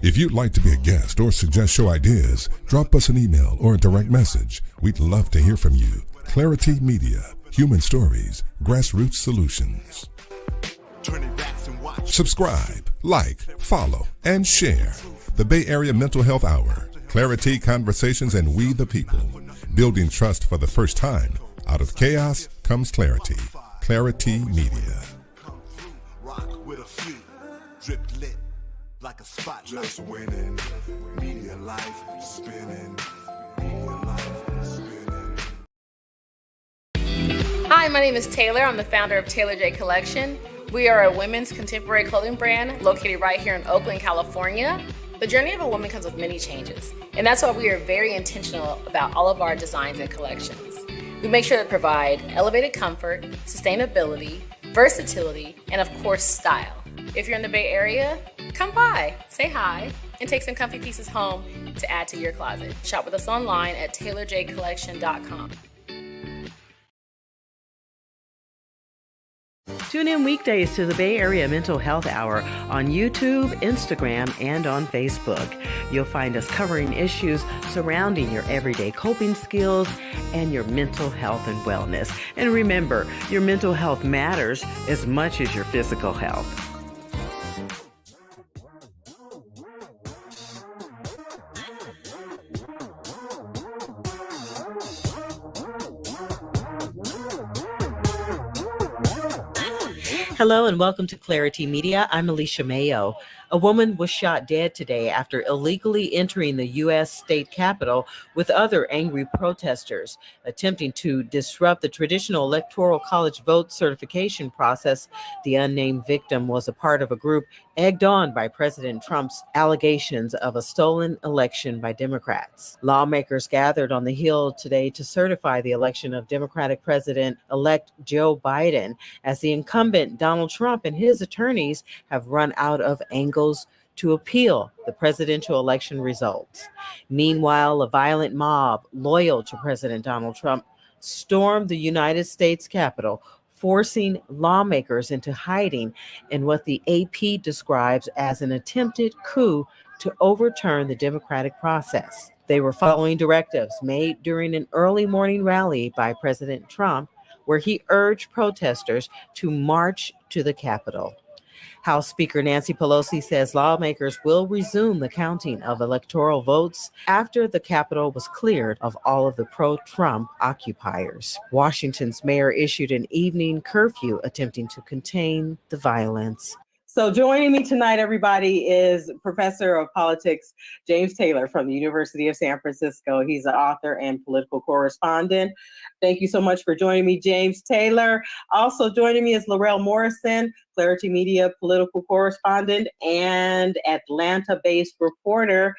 If you'd like to be a guest or suggest show ideas, drop us an email or a direct message. We'd love to hear from you. Clarity Media, human stories, grassroots solutions. Subscribe, like, follow, and share. The Bay Area Mental Health Hour, Clarity Conversations, and We the People. Building trust for the first time. Out of chaos comes clarity. Clarity Media. Like a spotlight. Just winning, media life spinning, media life spinning. Hi, my name is Taylor. I'm the founder of Taylor J Collection. We are a women's contemporary clothing brand located right here in Oakland, California. The journey of a woman comes with many changes, and that's why we are very intentional about all of our designs and collections. We make sure to provide elevated comfort, sustainability, versatility, and of course, style. If you're in the Bay Area, come by, say hi, and take some comfy pieces home to add to your closet. Shop with us online at taylorjcollection.com. Tune in weekdays to the Bay Area Mental Health Hour on YouTube, Instagram, and on Facebook. You'll find us covering issues surrounding your everyday coping skills and your mental health and wellness. And remember, your mental health matters as much as your physical health. Hello and welcome to Clarity Media. I'm Alicia Mayo. A woman was shot dead today after illegally entering the U.S. state capitol with other angry protesters, attempting to disrupt the traditional electoral college vote certification process. The unnamed victim was a part of a group egged on by President Trump's allegations of a stolen election by Democrats. Lawmakers gathered on the Hill today to certify the election of Democratic President-elect Joe Biden, as the incumbent Donald Trump and his attorneys have run out of angles to appeal the presidential election results. Meanwhile, a violent mob loyal to President Donald Trump stormed the United States Capitol, forcing lawmakers into hiding in what the AP describes as an attempted coup to overturn the democratic process. They were following directives made during an early morning rally by President Trump, where he urged protesters to march to the Capitol. House Speaker Nancy Pelosi says lawmakers will resume the counting of electoral votes after the Capitol was cleared of all of the pro-Trump occupiers. Washington's mayor issued an evening curfew attempting to contain the violence. So joining me tonight, everybody, is Professor of Politics James Taylor from the University of San Francisco. He's an author and political correspondent. Thank you so much for joining me, James Taylor. Also joining me is Laurel Morrison, Clarity Media political correspondent and Atlanta-based reporter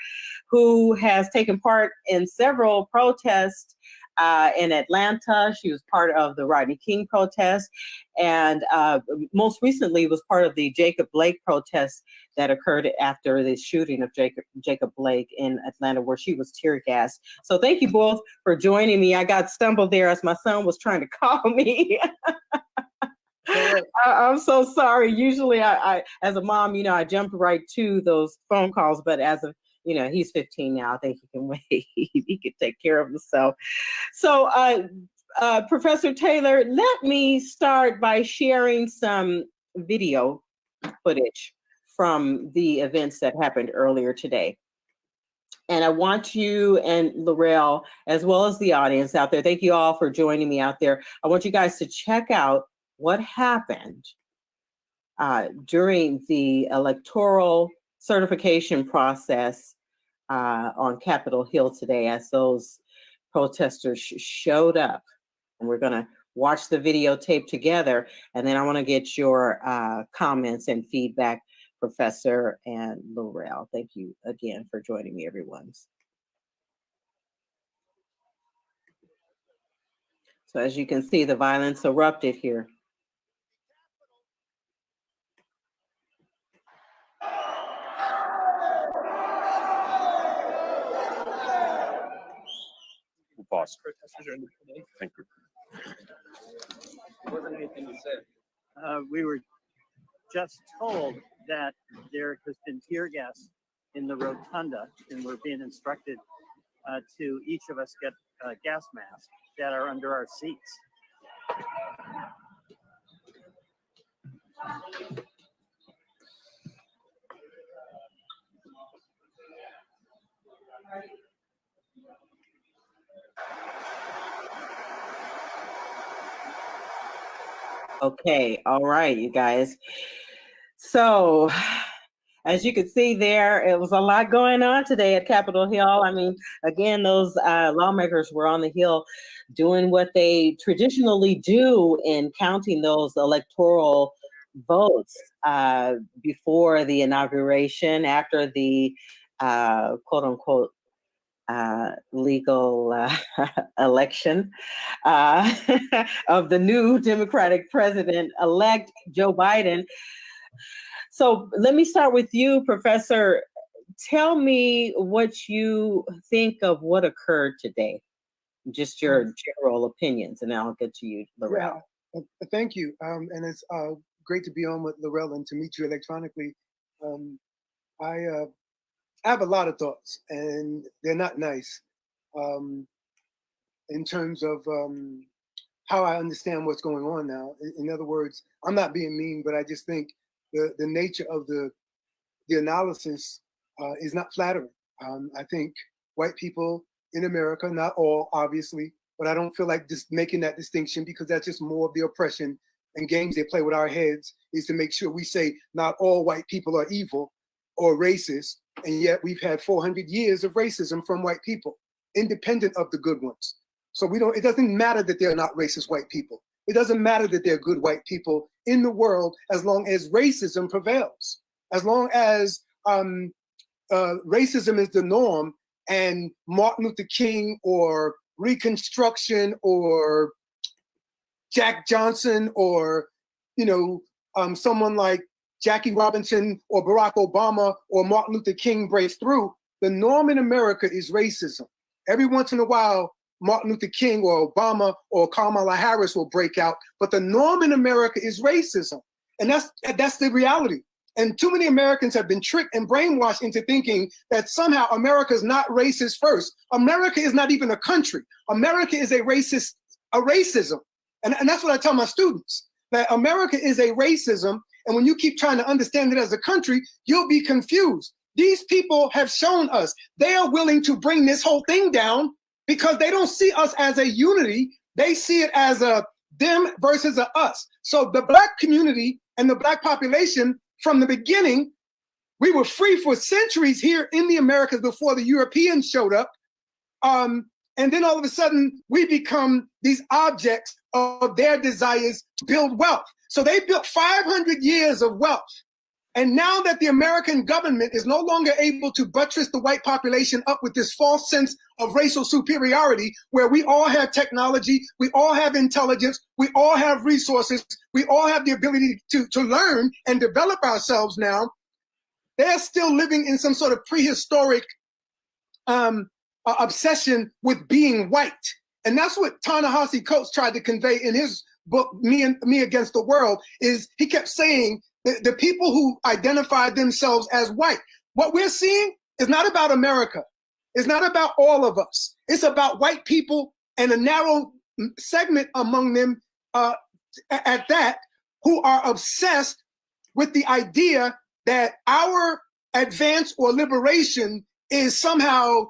who has taken part in several protests in Atlanta. She was part of the Rodney King protest, and most recently was part of the Jacob Blake protest that occurred after the shooting of Jacob Blake in Atlanta, where she was tear gassed. So thank you both for joining me. I got stumbled there as my son was trying to call me. I'm so sorry. Usually I, as a mom, I jumped right to those phone calls, but as of he's 15 now. I think he can wait. He can take care of himself. So, Professor Taylor, let me start by sharing some video footage from the events that happened earlier today. And I want you and Laurel, as well as the audience out there, thank you all for joining me out there. I want you guys to check out what happened during the electoral certification process on Capitol Hill today, as those protesters showed up. And we're going to watch the videotape together, and then I want to get your comments and feedback, Professor and Laurel. Thank you again for joining me, everyone. So as you can see, the violence erupted here. Pause. Thank you. We were just told that there has been tear gas in the rotunda, and we're being instructed to each of us get gas masks that are under our seats. Okay, all right, you guys. So, as you can see there, it was a lot going on today at Capitol Hill. I mean, again, those lawmakers were on the Hill doing what they traditionally do in counting those electoral votes before the inauguration, after the quote unquote legal election of the new Democratic president-elect Joe Biden. So let me start with you, Professor. Tell me what you think of what occurred today, just your general opinions, and then I'll get to you, Laurel. Yeah, thank you. And it's great to be on with Laurel and to meet you electronically. I have a lot of thoughts, and they're not nice in terms of how I understand what's going on now. In other words, I'm not being mean, but I just think the nature of the analysis is not flattering. I think white people in America, not all, obviously, but I don't feel like just making that distinction, because that's just more of the oppression and games they play with our heads, is to make sure we say not all white people are evil or racist, and yet we've had 400 years of racism from white people, independent of the good ones. So it doesn't matter that they're not racist white people. It doesn't matter that they're good white people in the world, as long as racism prevails. As long as racism is the norm, and Martin Luther King or Reconstruction or Jack Johnson or someone like Jackie Robinson or Barack Obama or Martin Luther King breaks through, the norm in America is racism. Every once in a while, Martin Luther King or Obama or Kamala Harris will break out, but the norm in America is racism. And that's the reality. And too many Americans have been tricked and brainwashed into thinking that somehow America is not racist first. America is not even a country. America is a racism. And that's what I tell my students, that America is a racism. And when you keep trying to understand it as a country, you'll be confused. These people have shown us they are willing to bring this whole thing down because they don't see us as a unity. They see it as a them versus a us. So the Black community and the Black population, from the beginning, we were free for centuries here in the Americas before the Europeans showed up. And then all of a sudden, we become these objects of their desires to build wealth. So they built 500 years of wealth. And now that the American government is no longer able to buttress the white population up with this false sense of racial superiority, where we all have technology, we all have intelligence, we all have resources, we all have the ability to learn and develop ourselves now, they're still living in some sort of prehistoric obsession with being white. And that's what Ta-Nehisi Coates tried to convey in his book, Me Against the World, is he kept saying the people who identified themselves as white. What we're seeing is not about America. It's not about all of us. It's about white people and a narrow segment among them at that, who are obsessed with the idea that our advance or liberation is somehow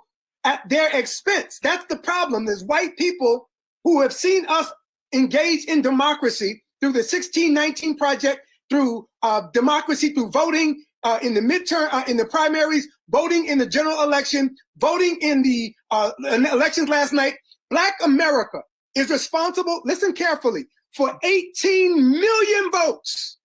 at their expense. That's the problem. There's white people who have seen us engage in democracy through the 1619 Project, through democracy, through voting in the midterm, in the primaries, voting in the general election, voting in the elections last night. Black America is responsible, listen carefully, for 18 million votes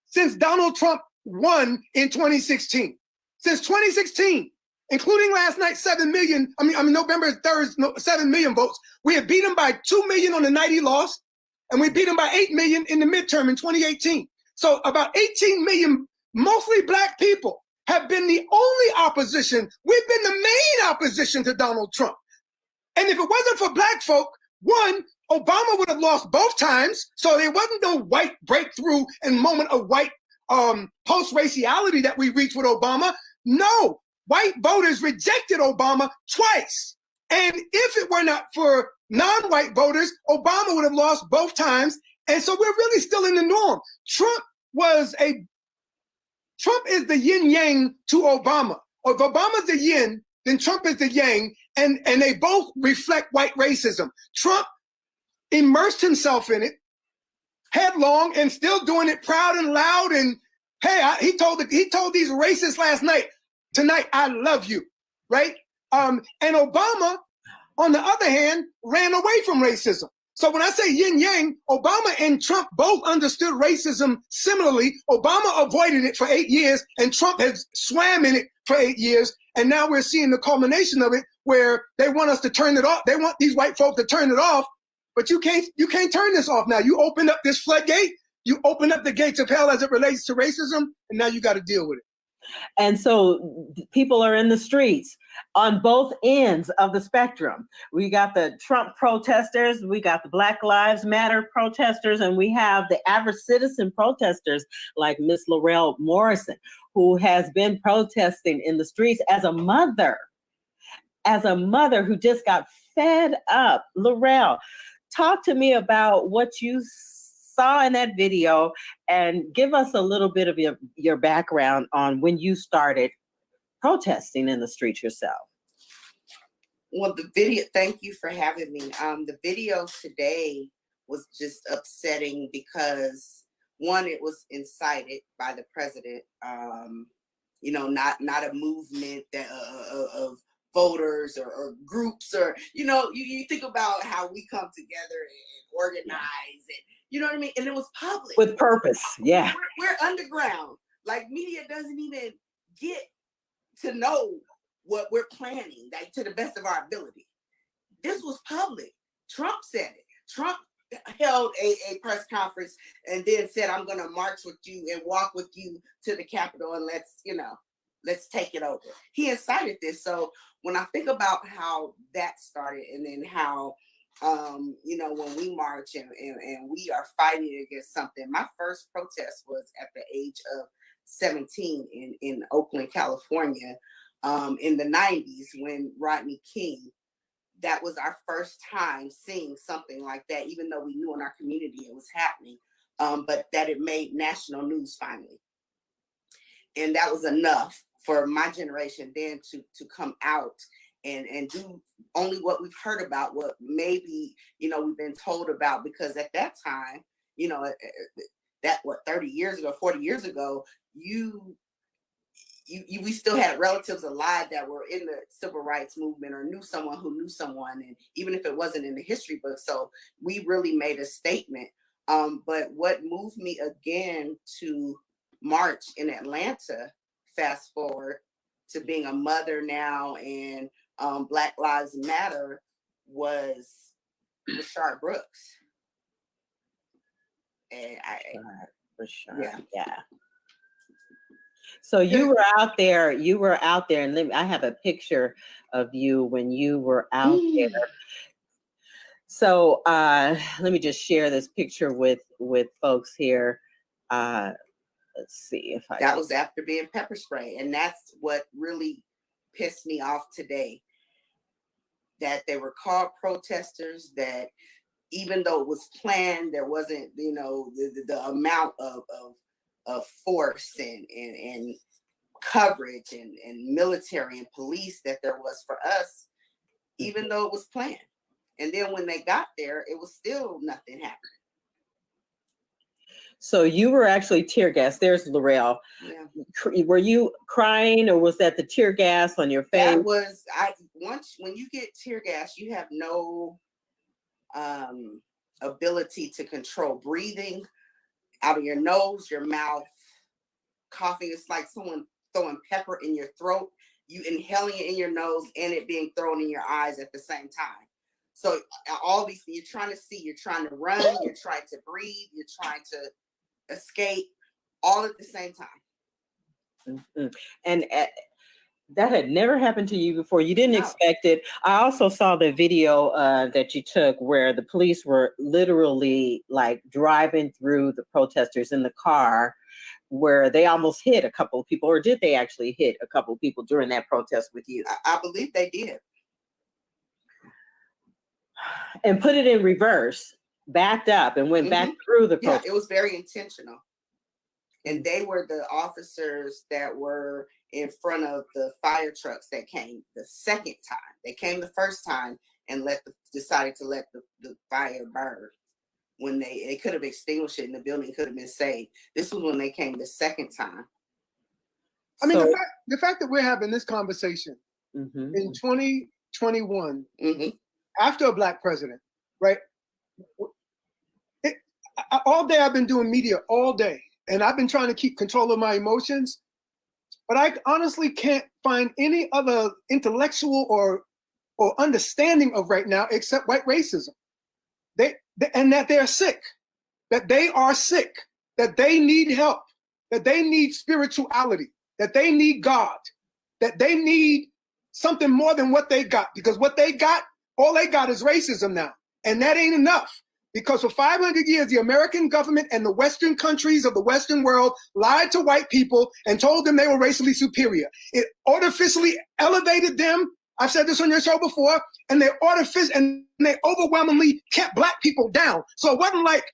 since Donald Trump won in 2016. Since 2016, including last night, 7 million, November 3rd, 7 million votes. We have beat him by 2 million on the night he lost, and we beat him by 8 million in the midterm in 2018. So about 18 million, mostly Black people, have been the only opposition. We've been the main opposition to Donald Trump. And if it wasn't for Black folk, one, Obama would have lost both times, so there wasn't no white breakthrough and moment of white post-raciality that we reached with Obama. No, white voters rejected Obama twice. And if it were not for non-white voters, Obama would have lost both times. And so we're really still in the norm. Trump is the yin yang to Obama. Or if Obama's the yin, then Trump is the yang, and they both reflect white racism. Trump immersed himself in it, headlong, and still doing it proud and loud. And hey, he told these racists tonight, I love you, right? And Obama, on the other hand, ran away from racism. So when I say yin yang, Obama and Trump both understood racism similarly. Obama avoided it for 8 years, and Trump has swam in it for 8 years. And now we're seeing the culmination of it, where they want us to turn it off. They want these white folk to turn it off, but you can't turn this off now. You open up this floodgate. You open up the gates of hell as it relates to racism, and now you got to deal with it. And so people are in the streets on both ends of the spectrum. We got the Trump protesters, we got the Black Lives Matter protesters, and we have the average citizen protesters like Miss Laurel Morrison, who has been protesting in the streets as a mother who just got fed up. Laurel, talk to me about what you saw in that video and give us a little bit of your background on when you started protesting in the streets yourself. Well, the video, thank you for having me. The video today was just upsetting because, one, it was incited by the president, not a movement that of voters or groups, or, you think about how we come together and organize and, you know what I mean? And it was public. With purpose, yeah. We're underground. Like, media doesn't even get to know what we're planning, like, to the best of our ability. This was public. Trump said it. Trump held a press conference and then said, I'm going to march with you and walk with you to the Capitol, and let's take it over. He incited this. So when I think about how that started, and then how when we march and we are fighting against something. My first protest was at the age of 17 in Oakland, California, in the 90s, when Rodney King, that was our first time seeing something like that, even though we knew in our community it was happening, but that it made national news finally. And that was enough for my generation then to come out and do only what we've heard about, what maybe, we've been told about, because at that time, 30 years ago, 40 years ago, we still had relatives alive that were in the civil rights movement or knew someone who knew someone, and even if it wasn't in the history book. So we really made a statement. But what moved me again to march in Atlanta, fast forward to being a mother now, and Black Lives Matter, was Rayshard Brooks. And yeah. So you were out there, and I have a picture of you when you were out there. So let me just share this picture with folks here. Let's see if that was after being pepper spray, and that's what really pissed me off today. That they were called protesters, that even though it was planned, there wasn't, the amount of force and coverage and military and police that there was for us, even though it was planned. And then when they got there, it was still nothing happening. So you were actually tear gas. There's Laurel. Yeah. Were you crying, or was that the tear gas on your face? That was, when you get tear gas, you have no ability to control breathing out of your nose, your mouth, coughing. It's like someone throwing pepper in your throat, you inhaling it in your nose, and it being thrown in your eyes at the same time. So all these, you're trying to see, you're trying to run, you're trying to breathe, you're trying to escape, all at the same time. Mm-hmm. And That had never happened to you before. You didn't No. expect it. I also saw the video that you took where the police were literally like driving through the protesters in the car, where they almost hit a couple of people, or did they actually hit a couple of people during that protest with you? I believe they did. And put it in reverse, backed up and went back through the Yeah, protest. it was very intentional. And they were the officers that were in front of the fire trucks that came the second time. They came the first time and decided to let the fire burn. When they could have extinguished it and the building could have been saved. This was when they came the second time. I mean, So- the fact that we're having this conversation in 2021 after a Black president, right? All day I've been doing media all day, and I've been trying to keep control of my emotions, but I honestly can't find any other intellectual or understanding of right now except white racism. And that they're sick, that they are sick, that they need help, that they need spirituality, that they need God, that they need something more than what they got, because what they got, all they got is racism now. And that ain't enough, because for 500 years, the American government and the Western countries of the Western world lied to white people and told them they were racially superior. It artificially elevated them. I've said this on your show before, and they overwhelmingly kept Black people down. So it wasn't like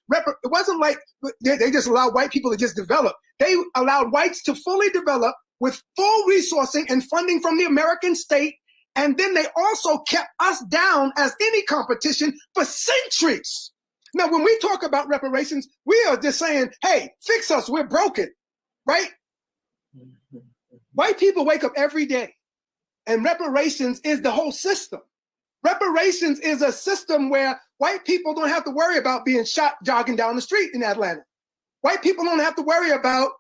they just allowed white people to just develop. They allowed whites to fully develop with full resourcing and funding from the American state. And then they also kept us down as any competition for centuries. Now, when we talk about reparations, we are just saying, hey, fix us, we're broken, right? White people wake up every day, and reparations is the whole system. Reparations is a system where white people don't have to worry about being shot jogging down the street in Atlanta. White people don't have to worry about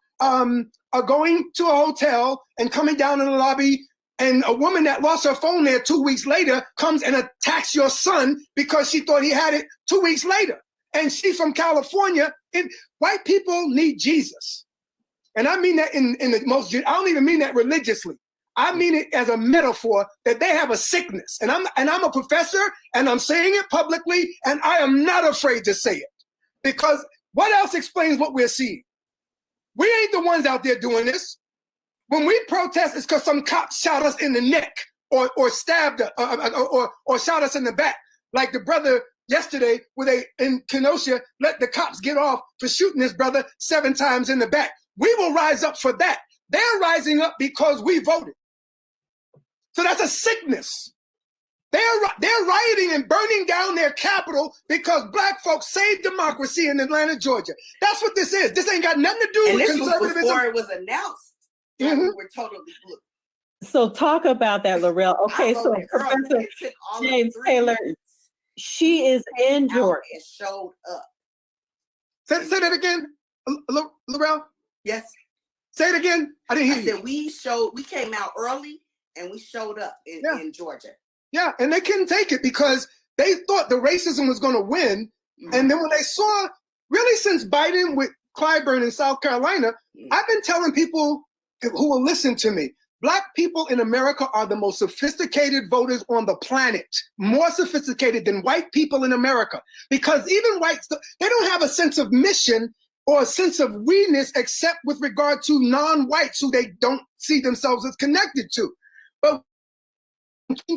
going to a hotel and coming down in the lobby, and a woman that lost her phone there 2 weeks later comes and attacks your son because she thought he had it 2 weeks later. And she's from California. White people need Jesus. And I mean that in the most, I don't even mean that religiously. I mean it as a metaphor that they have a sickness. And I'm a professor, and I'm saying it publicly, and I am not afraid to say it. Because what else explains what we're seeing? We ain't the ones out there doing this. When we protest, it's because some cop shot us in the neck or stabbed us or shot us in the back. Like the brother yesterday in Kenosha let the cops get off for shooting his brother 7 times in the back. We will rise up for that. They're rising up because we voted. So that's a sickness. They're rioting and burning down their capital because Black folks saved democracy in Atlanta, Georgia. That's what this is. This ain't got nothing to do And with this was conservatism. before it was announced that we were totally blue. So talk about that, Laurel. Okay, I so voted early. Professor It took all of James 3 Taylor, months she is in out Georgia. and showed up. Say that again, Laurel. Yes. Say it again. I didn't hear I you. said we came out early and we showed up in Georgia. Yeah, and they couldn't take it because they thought the racism was going to win. And then when they saw, really since Biden with Clyburn in South Carolina, I've been telling people who will listen to me, Black people in America are the most sophisticated voters on the planet, more sophisticated than white people in America. Because even whites, they don't have a sense of mission or a sense of we-ness except with regard to non-whites who they don't see themselves as connected to. But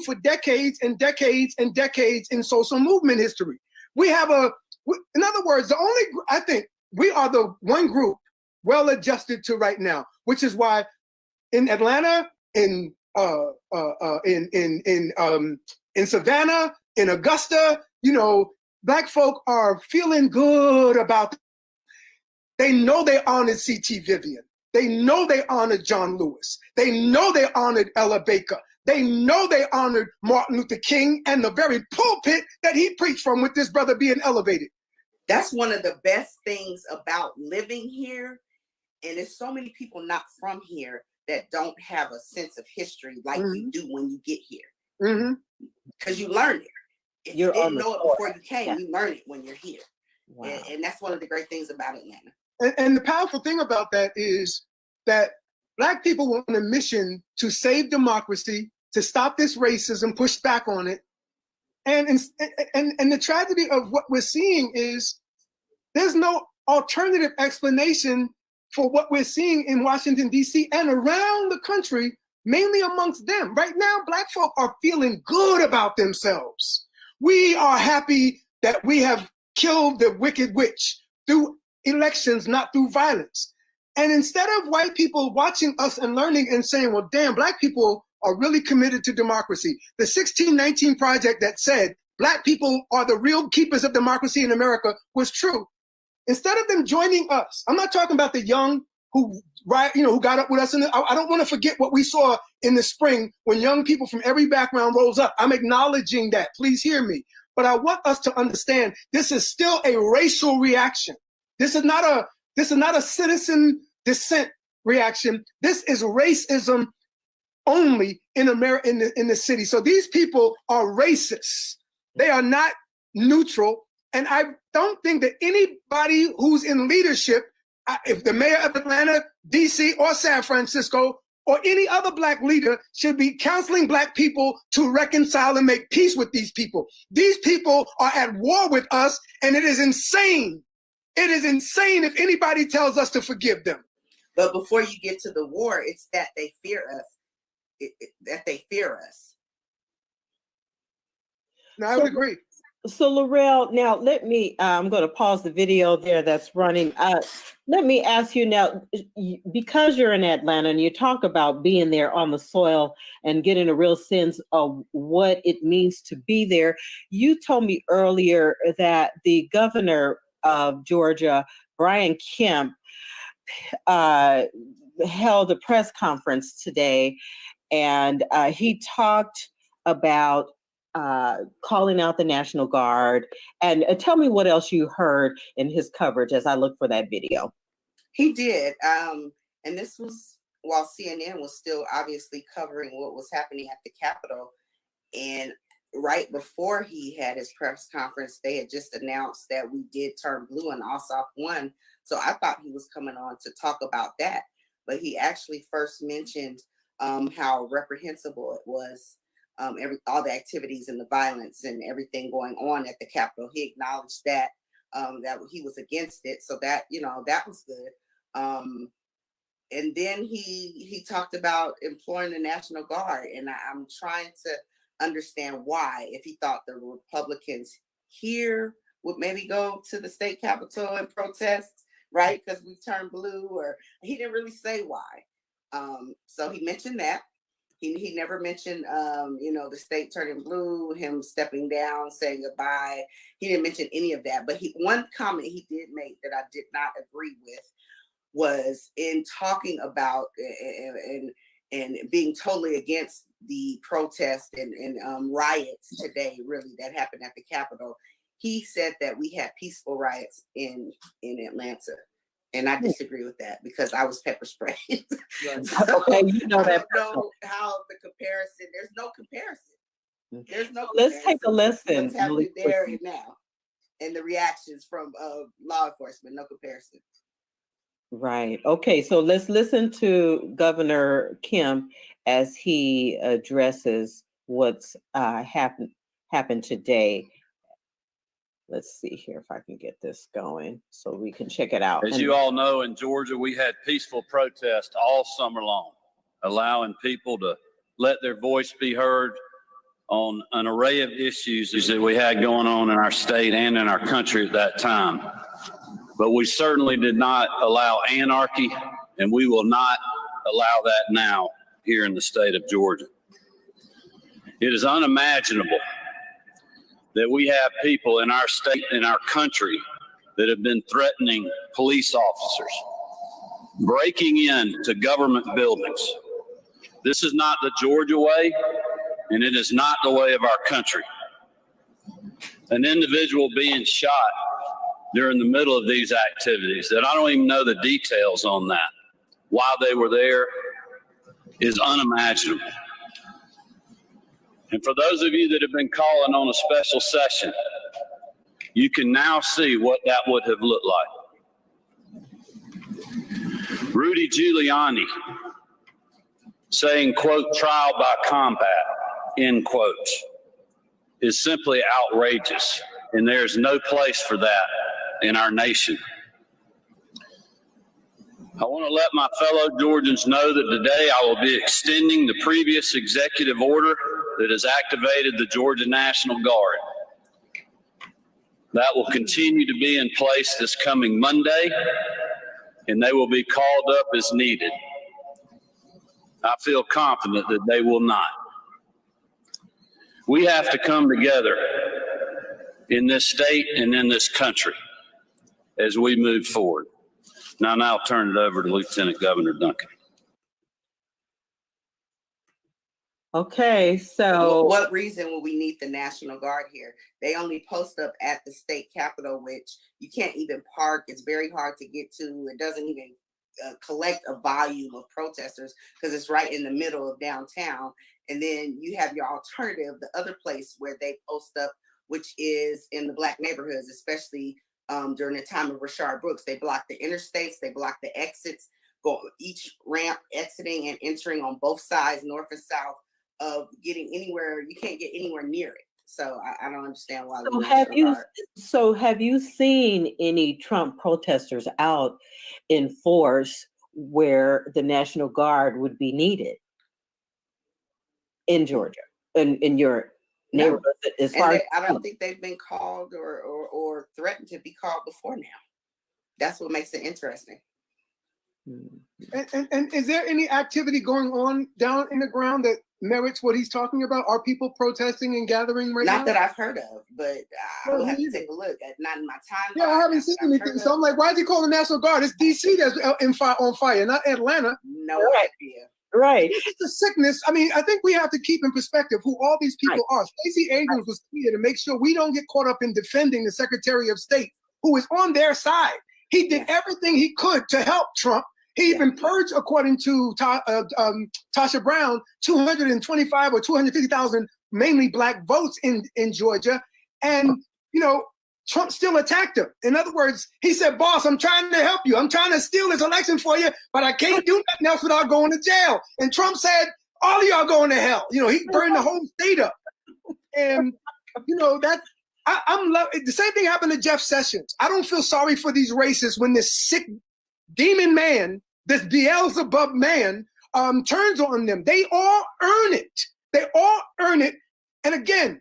for decades and decades and decades in social movement history, in other words, I think we are the one group well adjusted to right now, which is why in Atlanta, in Savannah, in Augusta, Black folk are feeling good about. They know they honored C.T. Vivian. They know they honored John Lewis. They know they honored Ella Baker. They know they honored Martin Luther King and the very pulpit that he preached from with this brother being elevated. That's one of the best things about living here. And there's so many people not from here that don't have a sense of history like you do when you get here. Because you learn it. If you didn't know it before you came, you learn it when you're here. Wow. And that's one of the great things about Atlanta. And the powerful thing about that is that Black people were on a mission to save democracy, to stop this racism, push back on it. And the tragedy of what we're seeing is there's no alternative explanation for what we're seeing in Washington, D.C. and around the country, mainly amongst them. Right now, Black folk are feeling good about themselves. We are happy that we have killed the wicked witch through elections, not through violence. And instead of white people watching us and learning and saying, well, damn, Black people are really committed to democracy. The 1619 Project that said Black people are the real keepers of democracy in America was true. Instead of them joining us, I'm not talking about the young who got up with us. I don't want to forget what we saw in the spring when young people from every background rose up. I'm acknowledging that. Please hear me. But I want us to understand this is still a racial reaction. This is not a citizen dissent reaction. This is racism only in America, in the city. So these people are racist. They are not neutral. And I don't think that anybody who's in leadership, if the mayor of Atlanta, DC, or San Francisco, or any other Black leader should be counseling Black people to reconcile and make peace with these people. These people are at war with us, and it is insane. It is insane if anybody tells us to forgive them. But before you get to the war, it's that they fear us. That they fear us. No, I would agree. So Laurel, now I'm going to pause the video there that's running. Let me ask you now, because you're in Atlanta and you talk about being there on the soil and getting a real sense of what it means to be there. You told me earlier that the governor of Georgia, Brian Kemp, held a press conference today, and he talked about calling out the National Guard. And tell me what else you heard in his coverage as I look for that video. He did. And this was while CNN was still obviously covering what was happening at the Capitol. And right before he had his press conference, they had just announced that we did turn blue and Ossoff won. So I thought he was coming on to talk about that. But he actually first mentioned how reprehensible it was. All the activities and the violence and everything going on at the Capitol. He acknowledged that that he was against it, so that that was good. And then he talked about employing the National Guard, and I'm trying to understand why. If he thought the Republicans here would maybe go to the state capitol and protest, right? Because we turned blue, or he didn't really say why. So he mentioned that. He never mentioned, the state turning blue, him stepping down, saying goodbye. He didn't mention any of that. But one comment he did make that I did not agree with was in talking about and being totally against the protest and riots today, really, that happened at the Capitol. He said that we had peaceful riots in Atlanta. And I disagree with that because I was pepper sprayed. Okay, you know that. I don't know how the comparison. There's no comparison. There's no. Let's take a listen. What's happening there and now, and the reactions from law enforcement. No comparison. Right. Okay. So let's listen to Governor Kemp as he addresses what's happened today. Let's see here if I can get this going so we can check it out. As you all know, in Georgia, we had peaceful protests all summer long, allowing people to let their voice be heard on an array of issues that we had going on in our state and in our country at that time. But we certainly did not allow anarchy, and we will not allow that now here in the state of Georgia. It is unimaginable that we have people in our state, in our country, that have been threatening police officers, breaking into government buildings. This is not the Georgia way, and it is not the way of our country. An individual being shot during the middle of these activities, that I don't even know the details on that, while they were there, is unimaginable. And for those of you that have been calling on a special session, you can now see what that would have looked like. Rudy Giuliani saying, quote, trial by combat, end quotes, is simply outrageous, and there's no place for that in our nation. I want to let my fellow Georgians know that today I will be extending the previous executive order that has activated the Georgia National Guard. That will continue to be in place this coming Monday, and they will be called up as needed. I feel confident that they will not. We have to come together in this state and in this country as we move forward. Now I'll turn it over to Lieutenant Governor Duncan. Okay, so What reason will we need the National Guard here? They only post up at the state capitol, which you can't even park. It's very hard to get to. It doesn't even collect a volume of protesters because it's right in the middle of downtown. And then you have your alternative, the other place where they post up, which is in the Black neighborhoods, especially during the time of Rayshard Brooks. They block the interstates, they block the exits, go each ramp exiting and entering on both sides, north and south, of getting anywhere. You can't get anywhere near it. So I don't understand why. Have you seen any Trump protesters out in force where the National Guard would be needed in Georgia, in your neighborhood? I don't think they've been called or threatened to be called before now. That's what makes it interesting. And is there any activity going on down in the ground that merits what he's talking about? Are people protesting and gathering right now? Not that I've heard of, but I will have to take a look. Not in my time. Yeah, I haven't seen anything. So I'm like, why is he calling the National Guard? It's DC that's on fire, not Atlanta. No idea. Right. It's a sickness. I mean, I think we have to keep in perspective who all these people are. Stacey Abrams was here to make sure we don't get caught up in defending the Secretary of State, who is on their side. He did everything he could to help Trump. He even purged, according to Tasha Brown, 225 or 250,000 mainly Black votes in Georgia. And, you know, Trump still attacked him. In other words, he said, boss, I'm trying to help you. I'm trying to steal this election for you, but I can't do nothing else without going to jail. And Trump said, all of y'all going to hell. You know, he burned the whole state up. And, you know, that the same thing happened to Jeff Sessions. I don't feel sorry for these racists when this sick demon man, this Beelzebub man, turns on them. They all earn it. They all earn it. And again,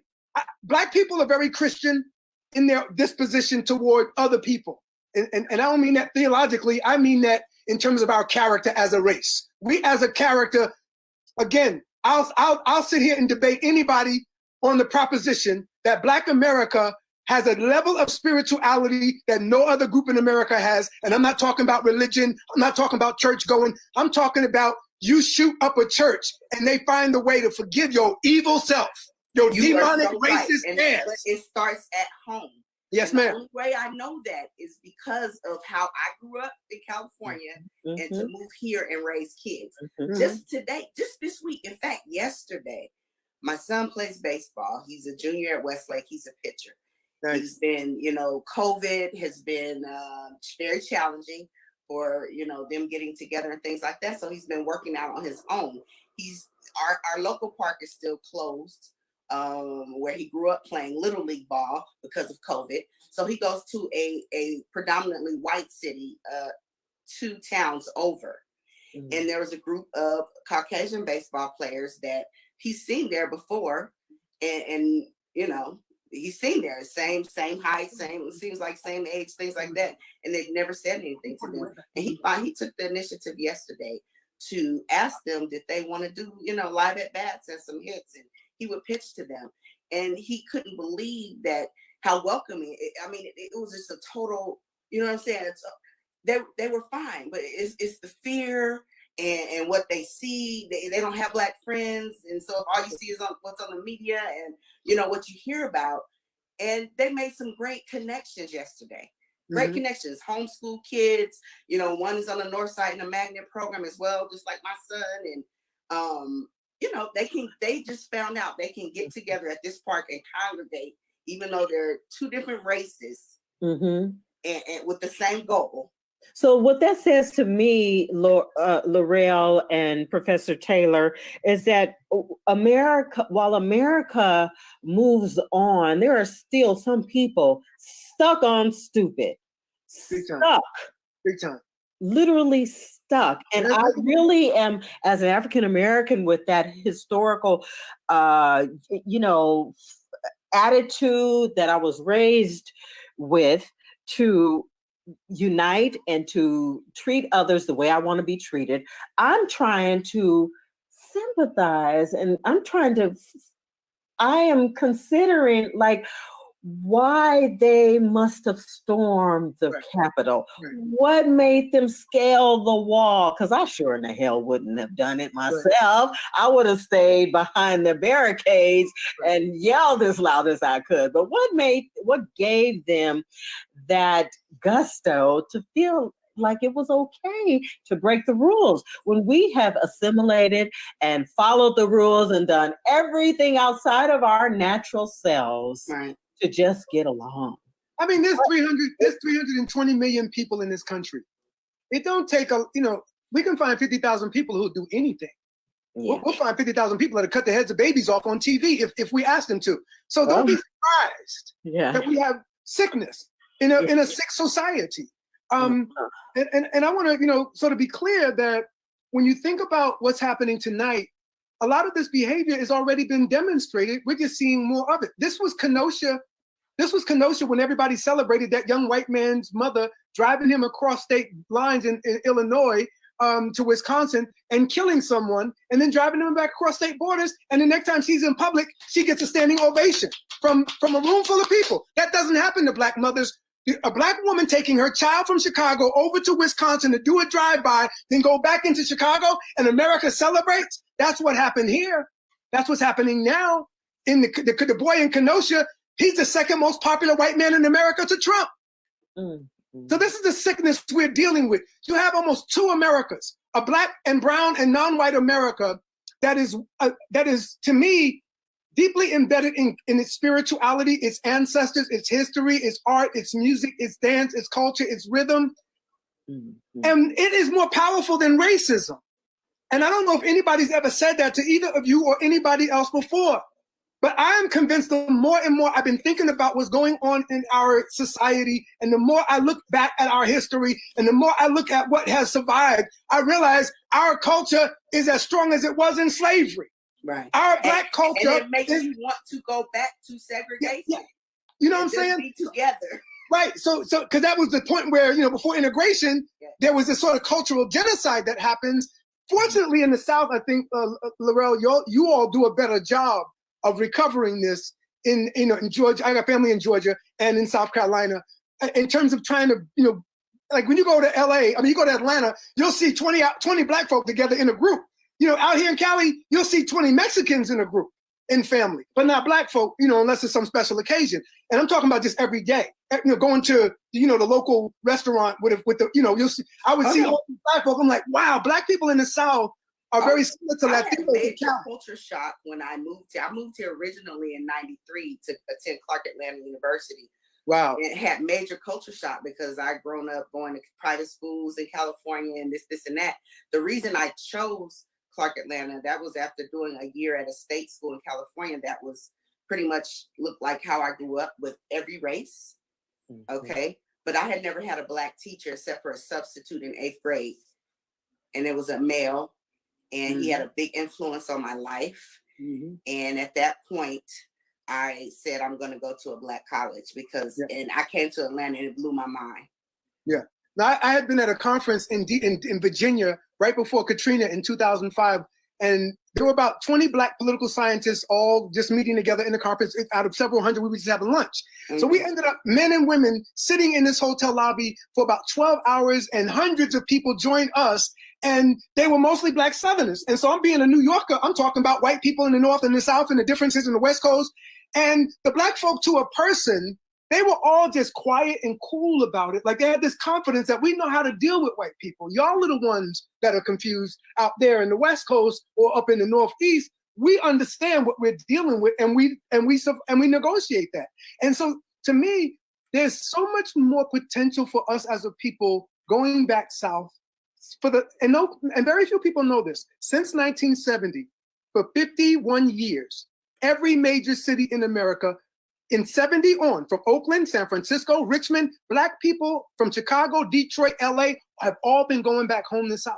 Black people are very Christian in their disposition toward other people. And I don't mean that theologically. I mean that in terms of our character as a race. We as a character, again, I'll sit here and debate anybody on the proposition that Black America has a level of spirituality that no other group in America has. And I'm not talking about religion. I'm not talking about church going. I'm talking about you shoot up a church and they find a way to forgive your evil self, your demonic racist ass. But it starts at home. Yes, ma'am. ma'am. The only way I know that is because of how I grew up in California and to move here and raise kids. Just today, just this week, in fact, yesterday, my son plays baseball. He's a junior at Westlake. He's a pitcher. Nice. He's been, you know, COVID has been very challenging for, you know, them getting together and things like that. So he's been working out on his own. Our local park is still closed, where he grew up playing Little League ball because of COVID. So he goes to a predominantly white city, 2 towns over. And there was a group of Caucasian baseball players that he's seen there before. And you know, he's seen there, same height, seems like same age, things like that. And they've never said anything to them. And he took the initiative yesterday to ask them, did they want to do, you know, live at bats and some hits, and he would pitch to them. And he couldn't believe that how welcoming. It was just a total, you know what I'm saying? They were fine, but it's the fear and what they see. They don't have Black friends, and so if all you see is what's on the media and, you know, what you hear about. And they made some great connections yesterday. Great connections, homeschool kids. You know, one is on the north side in a magnet program as well, just like my son. And you know, they just found out they can get together at this park and congregate, even though they're 2 different races, and with the same goal So what that says to me, Laurel and Professor Taylor, is that America, while America moves on, there are still some people stuck on stupid, Big time. stuck, Big time. literally stuck. And I really am, as an African American, with that historical, attitude that I was raised with, to unite and to treat others the way I want to be treated. I'm trying to sympathize, and I am considering, like, why they must have stormed the Capitol. What made them scale the wall? Because I sure in the hell wouldn't have done it myself. I would have stayed behind the barricades and yelled as loud as I could. But what gave them that gusto to feel like it was okay to break the rules when we have assimilated and followed the rules and done everything outside of our natural selves to just get along? I mean, there's 320 million people in this country. It don't take we can find 50,000 people who do anything. Yeah. We'll find 50,000 people that cut the heads of babies off on TV if we ask them to. So don't be surprised that we have sickness in a sick society. And I want to, sort of be clear that when you think about what's happening tonight, a lot of this behavior has already been demonstrated. We're just seeing more of it. This was Kenosha when everybody celebrated that young white man's mother driving him across state lines in Illinois to Wisconsin and killing someone, and then driving him back across state borders. And the next time she's in public, she gets a standing ovation from a room full of people. That doesn't happen to black mothers. A black woman taking her child from Chicago over to Wisconsin to do a drive-by, then go back into Chicago, and America celebrates. That's what happened here. That's what's happening now. In the boy in Kenosha, he's the second most popular white man in America to Trump. So this is the sickness we're dealing with. You have almost two Americas, a black and brown and non-white America that is, to me, deeply embedded in its spirituality, its ancestors, its history, its art, its music, its dance, its culture, its rhythm. And it is more powerful than racism. And I don't know if anybody's ever said that to either of you or anybody else before. But I am convinced the more and more I've been thinking about what's going on in our society, and the more I look back at our history, and the more I look at what has survived, I realize our culture is as strong as it was in slavery. Right. Our black culture. And it makes you want to go back to segregation. Yeah. You know what I'm saying? Be together. Right. So because that was the point where, before integration, there was this sort of cultural genocide that happens. Fortunately, in the South, I think, Laurel, you all do a better job of recovering this in Georgia. I got family in Georgia and in South Carolina, in terms of trying to, like when you go to LA, you go to Atlanta, you'll see 20 black folk together in a group. Out here in Cali, you'll see 20 Mexicans in a group, in family, but not black folk, unless it's some special occasion. And I'm talking about just every day, going to, the local restaurant with the, you'll see, I would see all these black folk. I'm like, wow, black people in the South are very similar to Latinos. I had a major culture shock when I moved here. I moved here originally in '93 to attend Clark Atlanta University. Wow. And it had major culture shock because I'd grown up going to private schools in California and this and that. The reason I chose Clark Atlanta, that was after doing a year at a state school in California that was pretty much looked like how I grew up, with every race. Okay. But I had never had a black teacher except for a substitute in 8th grade. And it was a male, and he had a big influence on my life. And at that point, I said, I'm going to go to a black college because, and I came to Atlanta and it blew my mind. Yeah. Now, I had been at a conference in Virginia right before Katrina in 2005, and there were about 20 black political scientists all just meeting together in the conference. Out of several hundred, we were just having lunch. So we ended up, men and women, sitting in this hotel lobby for about 12 hours, and hundreds of people joined us, and they were mostly black Southerners. And so I'm being a New Yorker, I'm talking about white people in the North and the South and the differences in the West Coast. And the black folk, to a person, they were all just quiet and cool about it. Like they had this confidence that we know how to deal with white people. Y'all are the ones that are confused out there in the West Coast or up in the Northeast. We understand what we're dealing with, and we negotiate that. And so, to me, there's so much more potential for us as a people going back south and very few people know this. Since 1970, for 51 years, every major city in America, in 70 on, from Oakland, San Francisco, Richmond, Black people from Chicago, Detroit, LA, have all been going back home to the South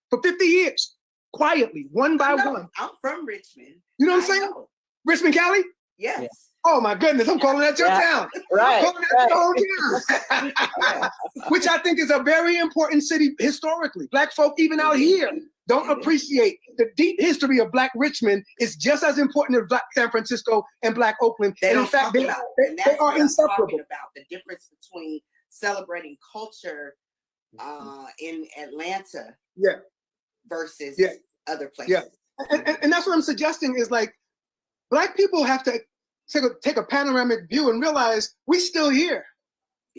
for 50 years, quietly, one by one. I'm from Richmond. You know what I'm saying? Know. Richmond, Cali? Yes. Yeah. Oh my goodness, I'm calling that your town. Right. I'm calling that your town. Which I think is a very important city historically. Black folk, even out here, don't appreciate the deep history of Black Richmond is just as important as Black San Francisco and Black Oakland. They and don't in fact, talk they, about they, it. And they that's are what I'm inseparable. talking about, the difference between celebrating culture in Atlanta versus other places. And that's what I'm suggesting is like, Black people have to take a panoramic view and realize we're still here,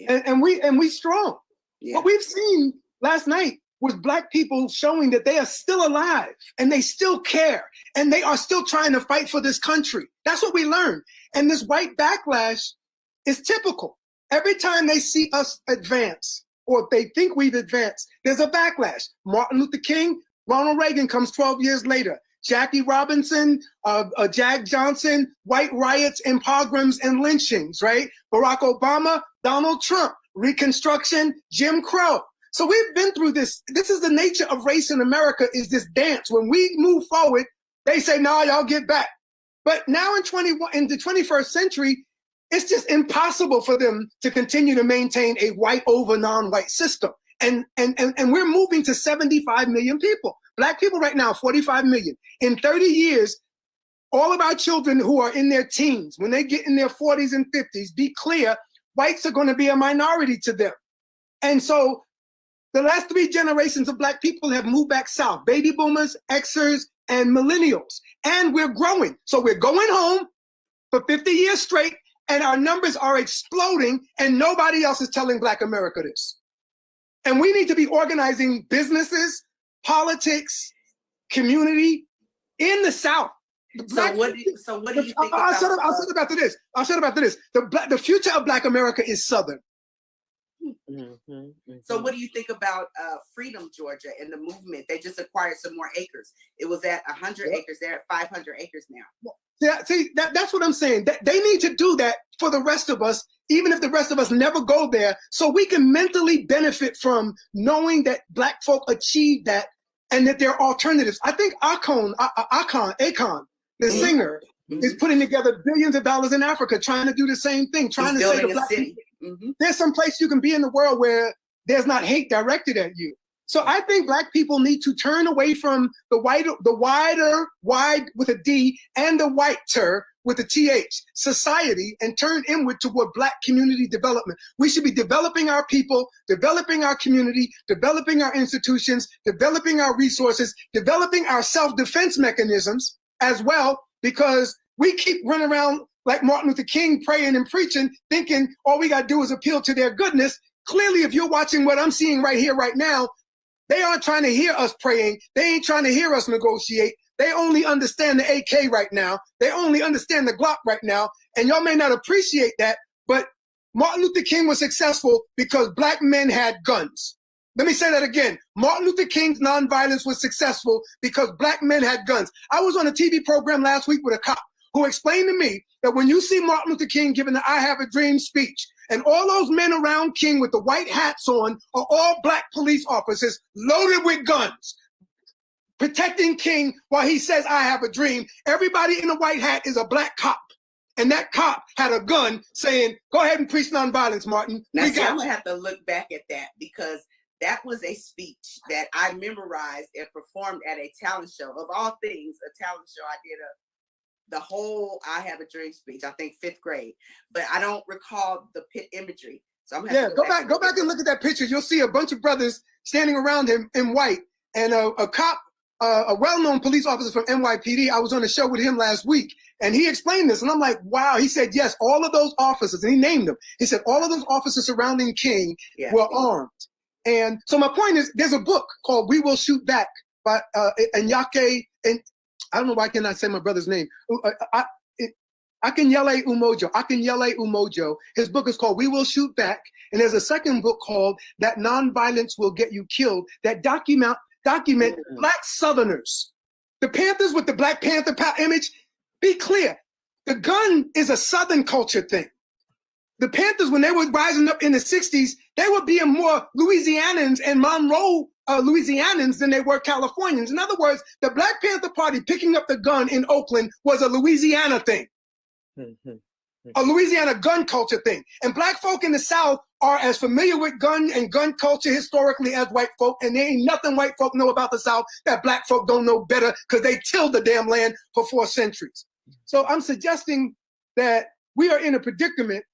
and we strong. What we've seen last night was Black people showing that they are still alive and they still care and they are still trying to fight for this country. That's what we learned. And this white backlash is typical. Every time they see us advance or they think we've advanced, there's a backlash. Martin Luther King, Ronald Reagan comes 12 years later. Jackie Robinson, Jag Johnson, white riots and pogroms and lynchings, right? Barack Obama, Donald Trump, Reconstruction, Jim Crow. So we've been through this. This is the nature of race in America, is this dance. When we move forward, they say, no, y'all get back. But now in the 21st century, it's just impossible for them to continue to maintain a white over non-white system. And we're moving to 75 million people. Black people right now, 45 million. In 30 years, all of our children who are in their teens, when they get in their 40s and 50s, be clear, whites are going to be a minority to them. And so the last 3 generations of Black people have moved back south, baby boomers, Xers, and millennials. And we're growing. So we're going home for 50 years straight, and our numbers are exploding, and nobody else is telling Black America this. And we need to be organizing businesses, politics, community in the South. So what do you think I'll shut up after this. The future of Black America is Southern. So what do you think about Freedom, Georgia, and the movement? They just acquired some more acres. It was at 100 acres. They're at 500 acres now. Yeah, see, that's what I'm saying. They need to do that for the rest of us, even if the rest of us never go there, so we can mentally benefit from knowing that Black folk achieved that and that there are alternatives. I think Akon, the singer, is putting together billions of dollars in Africa, trying to do the same thing, trying to say to Black people, there's some place you can be in the world where there's not hate directed at you. So I think Black people need to turn away from the wide with a D and the whiter with a TH society and turn inward toward Black community development. We should be developing our people, developing our community, developing our institutions, developing our resources, developing our self-defense mechanisms as well, because we keep running around like Martin Luther King praying and preaching, thinking all we got to do is appeal to their goodness. Clearly, if you're watching what I'm seeing right here, right now, they aren't trying to hear us praying. They ain't trying to hear us negotiate. They only understand the AK right now. They only understand the Glock right now. And y'all may not appreciate that, but Martin Luther King was successful because Black men had guns. Let me say that again. Martin Luther King's nonviolence was successful because Black men had guns. I was on a TV program last week with a cop who explained to me that when you see Martin Luther King giving the I Have a Dream speech, and all those men around King with the white hats on are all Black police officers loaded with guns, protecting King while he says, I have a dream. Everybody in a white hat is a Black cop. And that cop had a gun saying, go ahead and preach nonviolence, Martin. Now, I'm going to have to look back at that, because that was a speech that I memorized and performed at a talent show. Of all things, a talent show. I did the whole I Have a Dream speech, I think 5th grade, but I don't recall the pit imagery. So I'm gonna go back and look at that picture. You'll see a bunch of brothers standing around him in white, and a cop, a well-known police officer from NYPD. I was on a show with him last week, and he explained this, and I'm like, wow. He said, yes, all of those officers, and he named them. He said all of those officers surrounding King were armed. And so my point is, there's a book called We Will Shoot Back by Inyake, and I don't know why I cannot say my brother's name. Akinwele Umojo. His book is called We Will Shoot Back. And there's a second book called That Nonviolence Will Get You Killed that document Black Southerners. The Panthers with the Black Panther image, be clear. The gun is a Southern culture thing. The Panthers, when they were rising up in the 60s, they were being more Louisianans and Monroe Louisianans than they were Californians. In other words, the Black Panther Party picking up the gun in Oakland was a Louisiana thing, a Louisiana gun culture thing. And Black folk in the South are as familiar with gun and gun culture historically as white folk, and there ain't nothing white folk know about the South that Black folk don't know better because they tilled the damn land for 4 centuries. So I'm suggesting that we are in a predicament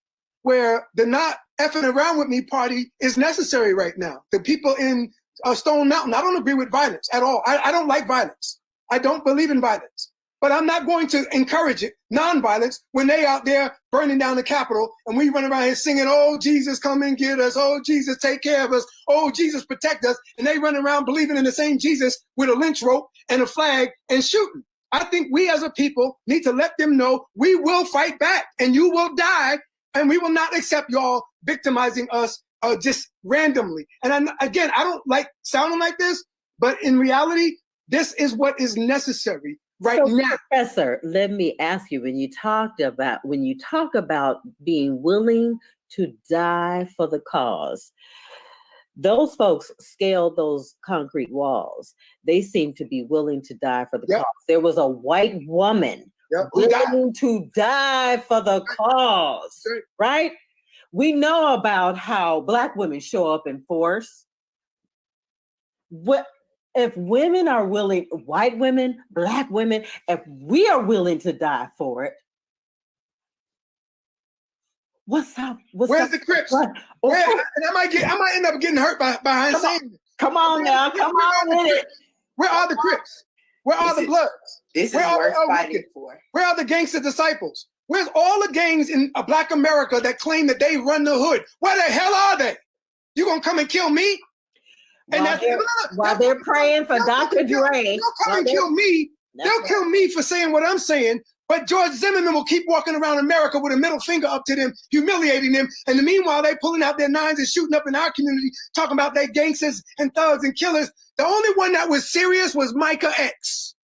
where the not effing around with me party is necessary right now. The people in Stone Mountain, I don't agree with violence at all. I don't like violence. I don't believe in violence. But I'm not going to encourage it, nonviolence, when they out there burning down the Capitol and we run around here singing, oh, Jesus, come and get us. Oh, Jesus, take care of us. Oh, Jesus, protect us. And they run around believing in the same Jesus with a lynch rope and a flag and shooting. I think we as a people need to let them know we will fight back and you will die and we will not accept y'all victimizing us just randomly. And I don't like sounding like this, but in reality, this is what is necessary right now. Professor, let me ask you, when you talk about being willing to die for the cause, those folks scaled those concrete walls. They seem to be willing to die for the cause. There was a white woman willing to die for the cause, right? We know about how Black women show up in force. What if women are willing, white women, Black women, if we are willing to die for it, what's up? Where's the Crips? And I might end up getting hurt behind saying this. Come on now, come on with it. Where are the Crips? Where are the Bloods? This is worth fighting for. Where are the gangster disciples? Where's all the gangs in Black America that claim that they run the hood? Where the hell are they? You gonna come and kill me? While they're praying for Dr. Dre. They'll come and kill me. They'll kill me for saying what I'm saying. But George Zimmerman will keep walking around America with a middle finger up to them, humiliating them. And meanwhile, they pulling out their nines and shooting up in our community, talking about they gangsters and thugs and killers. The only one that was serious was Micah X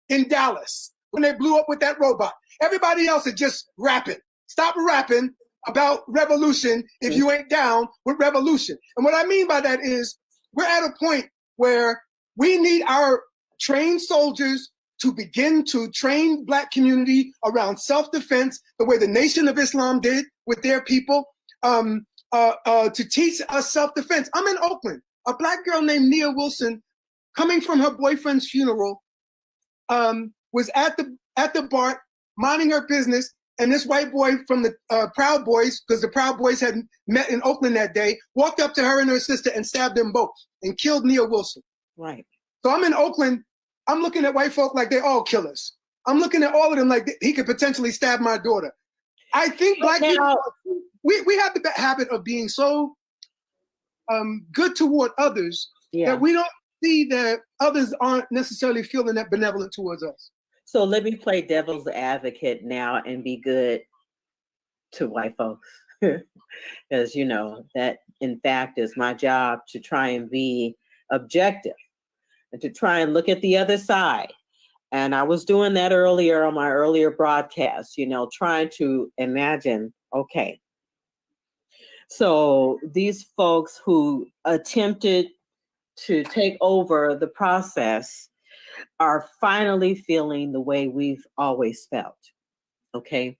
in Dallas when they blew up with that robot. Everybody else is just rapping. Stop rapping about revolution if you ain't down with revolution. And what I mean by that is we're at a point where we need our trained soldiers to begin to train Black community around self-defense, the way the Nation of Islam did with their people, to teach us self-defense. I'm in Oakland. A Black girl named Nia Wilson, coming from her boyfriend's funeral, was at the bar minding her business, and this white boy from the Proud Boys, because the Proud Boys had met in Oakland that day, walked up to her and her sister and stabbed them both and killed Nia Wilson. Right. So I'm in Oakland. I'm looking at white folk like they're all killers. I'm looking at all of them like he could potentially stab my daughter. I think Black people, we have the habit of being so good toward others that we don't see that others aren't necessarily feeling that benevolent towards us. So let me play devil's advocate now and be good to white folks. Because, you know, that in fact is my job, to try and be objective and to try and look at the other side. And I was doing that earlier on my earlier broadcast, you know, trying to imagine, okay, so these folks who attempted to take over the process are finally feeling the way we've always felt, okay?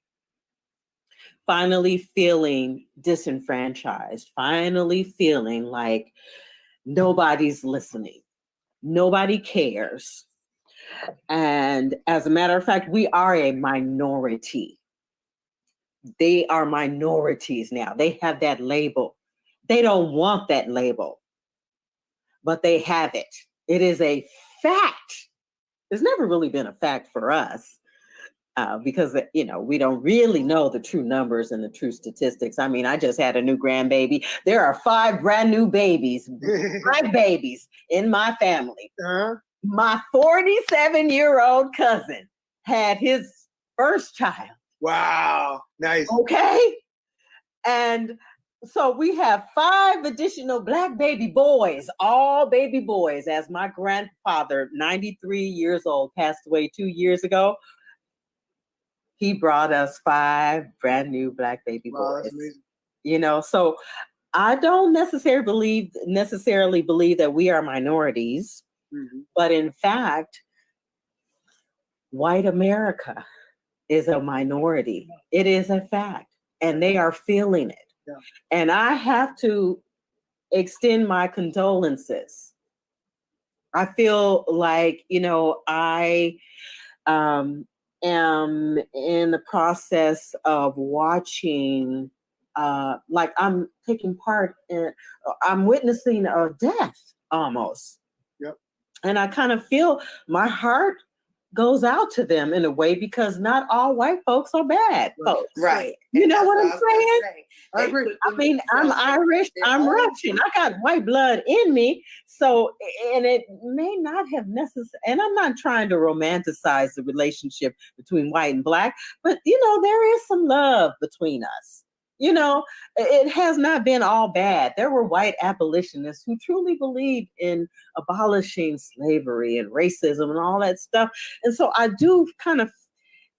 Finally feeling disenfranchised, finally feeling like nobody's listening, nobody cares. And as a matter of fact, we are a minority. They are minorities now. They have that label. They don't want that label, but they have it. It is a fact. It's never really been a fact for us because, you know, we don't really know the true numbers and the true statistics. I mean, I just had a new grandbaby. There are 5 brand new babies, 5 babies in my family. My 47-year-old cousin had his first child Wow, nice. Okay. And so we have 5 additional Black baby boys, all baby boys. As my grandfather, 93 years old, passed away 2 years ago, he brought us 5 brand new Black baby Wow, boys. that's amazing. You know, so I don't necessarily believe that we are minorities, but in fact, white America is a minority. It is a fact, and they are feeling it. Yeah. And I have to extend my condolences. I feel like, you know, I am in the process of watching, like I'm taking part in, I'm witnessing a death almost. Yep. And I kind of feel my heart goes out to them in a way, because not all white folks are bad folks. Right. You And know that's what I'm I was gonna saying? say. I They agree. put I mean, I'm themselves Irish, their I'm own- Russian, I got white blood in me. So, and it may not have necessarily, and I'm not trying to romanticize the relationship between white and Black, but you know, there is some love between us. You know, it has not been all bad. There were white abolitionists who truly believed in abolishing slavery and racism and all that stuff. And so I do kind of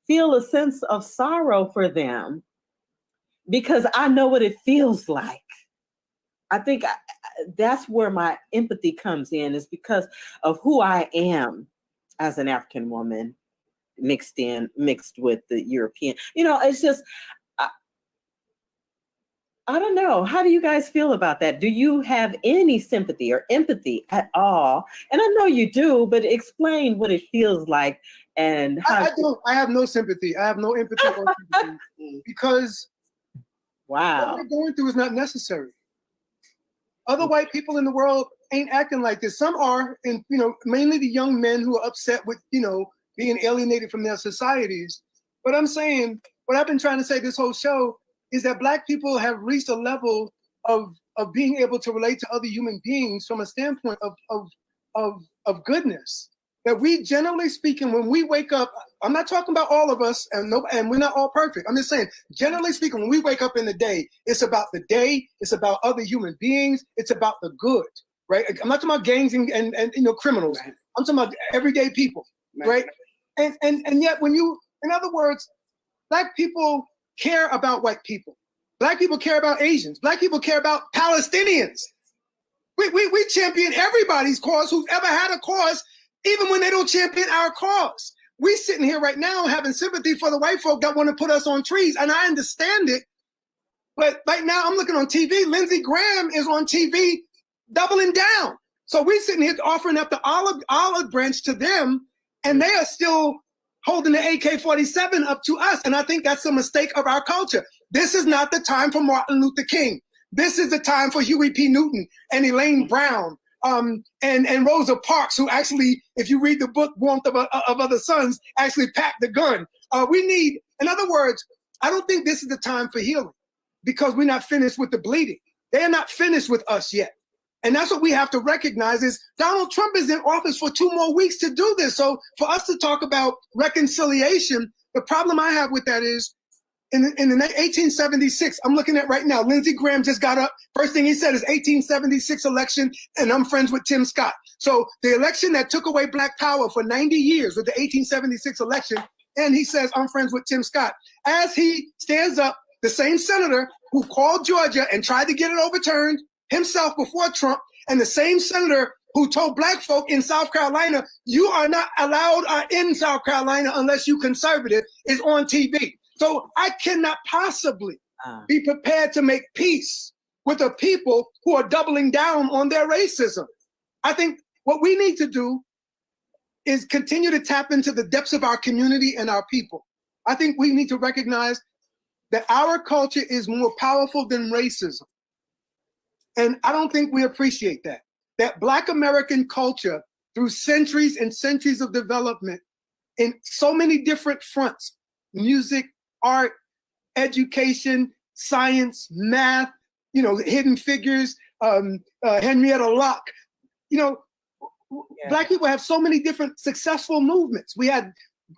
feel a sense of sorrow for them, because I know what it feels like. I think that's where my empathy comes in, is because of who I am as an African woman mixed with the European. You know, it's just, I don't know. How do you guys feel about that? Do you have any sympathy or empathy at all? And I know you do, but explain what it feels like and how. I don't. I have no sympathy. I have no empathy or sympathy, because what Wow. we're going through is not necessary. Other white people in the world ain't acting like this. Some are, and you know, mainly the young men who are upset with, you know, being alienated from their societies. But I'm saying, what I've been trying to say this whole show is that Black people have reached a level of being able to relate to other human beings from a standpoint of goodness. That we, generally speaking, when we wake up, I'm not talking about all of us, and we're not all perfect. I'm just saying, generally speaking, when we wake up in the day, it's about the day, it's about other human beings, it's about the good, right? I'm not talking about gangs and you know, criminals. Right. I'm talking about everyday people, right? And yet, when you, in other words, Black people care about white people. Black people care about Asians. Black people care about Palestinians. We champion everybody's cause who's ever had a cause, even when they don't champion our cause. We sitting here right now having sympathy for the white folk that want to put us on trees, and I understand it. But right now I'm looking on TV, Lindsey Graham is on TV doubling down. So we sitting here offering up the olive branch to them, and they are still holding the AK-47 up to us. And I think that's a mistake of our culture. This is not the time for Martin Luther King. This is the time for Huey P. Newton and Elaine Brown, and Rosa Parks, who actually, if you read the book Warmth of Other Suns, actually packed the gun. We need, in other words, I don't think this is the time for healing, because we're not finished with the bleeding. They are not finished with us yet. And that's what we have to recognize, is Donald Trump is in office for 2 more weeks to do this. So for us to talk about reconciliation, the problem I have with that is, in the 1876, I'm looking at right now, Lindsey Graham just got up. First thing he said is 1876 election, and I'm friends with Tim Scott. So the election that took away Black power for 90 years with the 1876 election, and he says, I'm friends with Tim Scott. As he stands up, the same senator who called Georgia and tried to get it overturned himself before Trump, and the same senator who told Black folk in South Carolina, you are not allowed in South Carolina unless you conservative, is on TV. So I cannot possibly be prepared to make peace with a people who are doubling down on their racism. I think what we need to do is continue to tap into the depths of our community and our people. I think we need to recognize that our culture is more powerful than racism. And I don't think we appreciate that. That Black American culture, through centuries and centuries of development in so many different fronts, music, art, education, science, math, you know, Hidden Figures, Henrietta Locke, you know, Black people have so many different successful movements. We had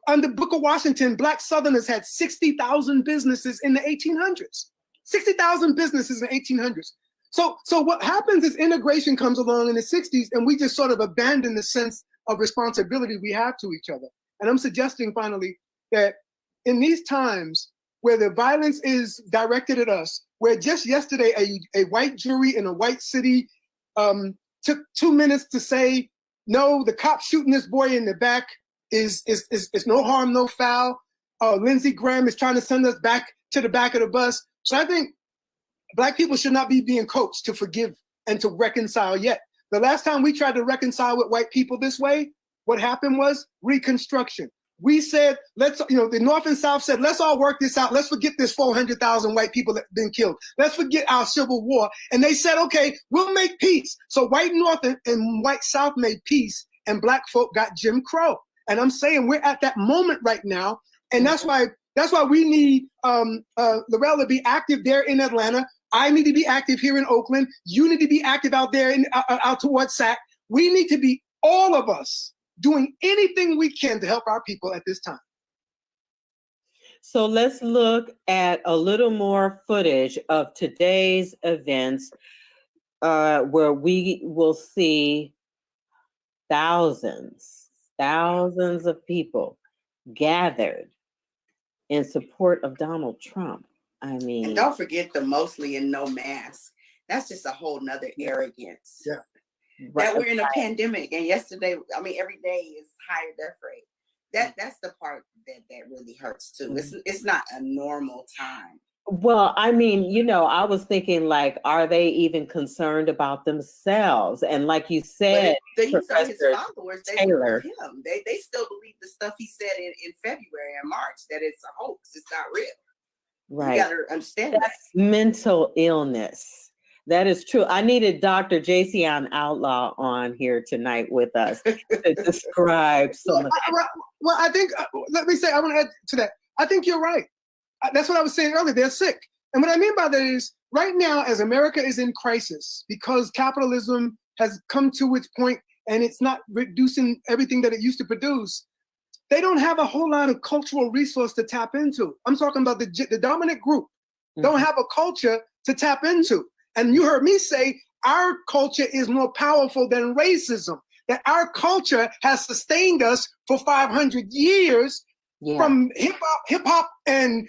under Booker Washington, Black Southerners had 60,000 businesses in the 1800s. 60,000 businesses in the 1800s. So what happens is integration comes along in the 60s, and we just sort of abandon the sense of responsibility we have to each other. And I'm suggesting finally that in these times where the violence is directed at us, where just yesterday a white jury in a white city took 2 minutes to say, no, the cop shooting this boy in the back is no harm, no foul. Lindsey Graham is trying to send us back to the back of the bus. So I think Black people should not be being coached to forgive and to reconcile yet. The last time we tried to reconcile with white people this way, what happened was Reconstruction. We said, the North and South said, let's all work this out. Let's forget this 400,000 white people that have been killed. Let's forget our Civil War. And they said, okay, we'll make peace. So white North and white South made peace, and Black folk got Jim Crow. And I'm saying we're at that moment right now. And that's why we need Laurel to be active there in Atlanta. I need to be active here in Oakland. You need to be active out there out towards SAC. We need to be, all of us, doing anything we can to help our people at this time. So let's look at a little more footage of today's events where we will see thousands of people gathered in support of Donald Trump. I mean, and don't forget the mostly in no mask. That's just a whole nother arrogance. Yeah. That we're in a pandemic, and yesterday, every day is higher death rate. That's the part that really hurts too. It's not a normal time. Well, I was thinking, like, are they even concerned about themselves? And like you said, His followers, they Taylor, believe him. They still believe the stuff he said in February and March, that it's a hoax. It's not real. Right. You gotta understand that's mental illness. That is true. I needed Dr. Jason Outlaw on here tonight with us to describe some of that. Well, I think, let me say, I want to add to that. I think you're right. That's what I was saying earlier. They're sick. And what I mean by that is, right now, as America is in crisis, because capitalism has come to its point and it's not reducing everything that it used to produce, they don't have a whole lot of cultural resource to tap into. I'm talking about the dominant group. Don't have a culture to tap into. And you heard me say our culture is more powerful than racism, that our culture has sustained us for 500 years from hip hop and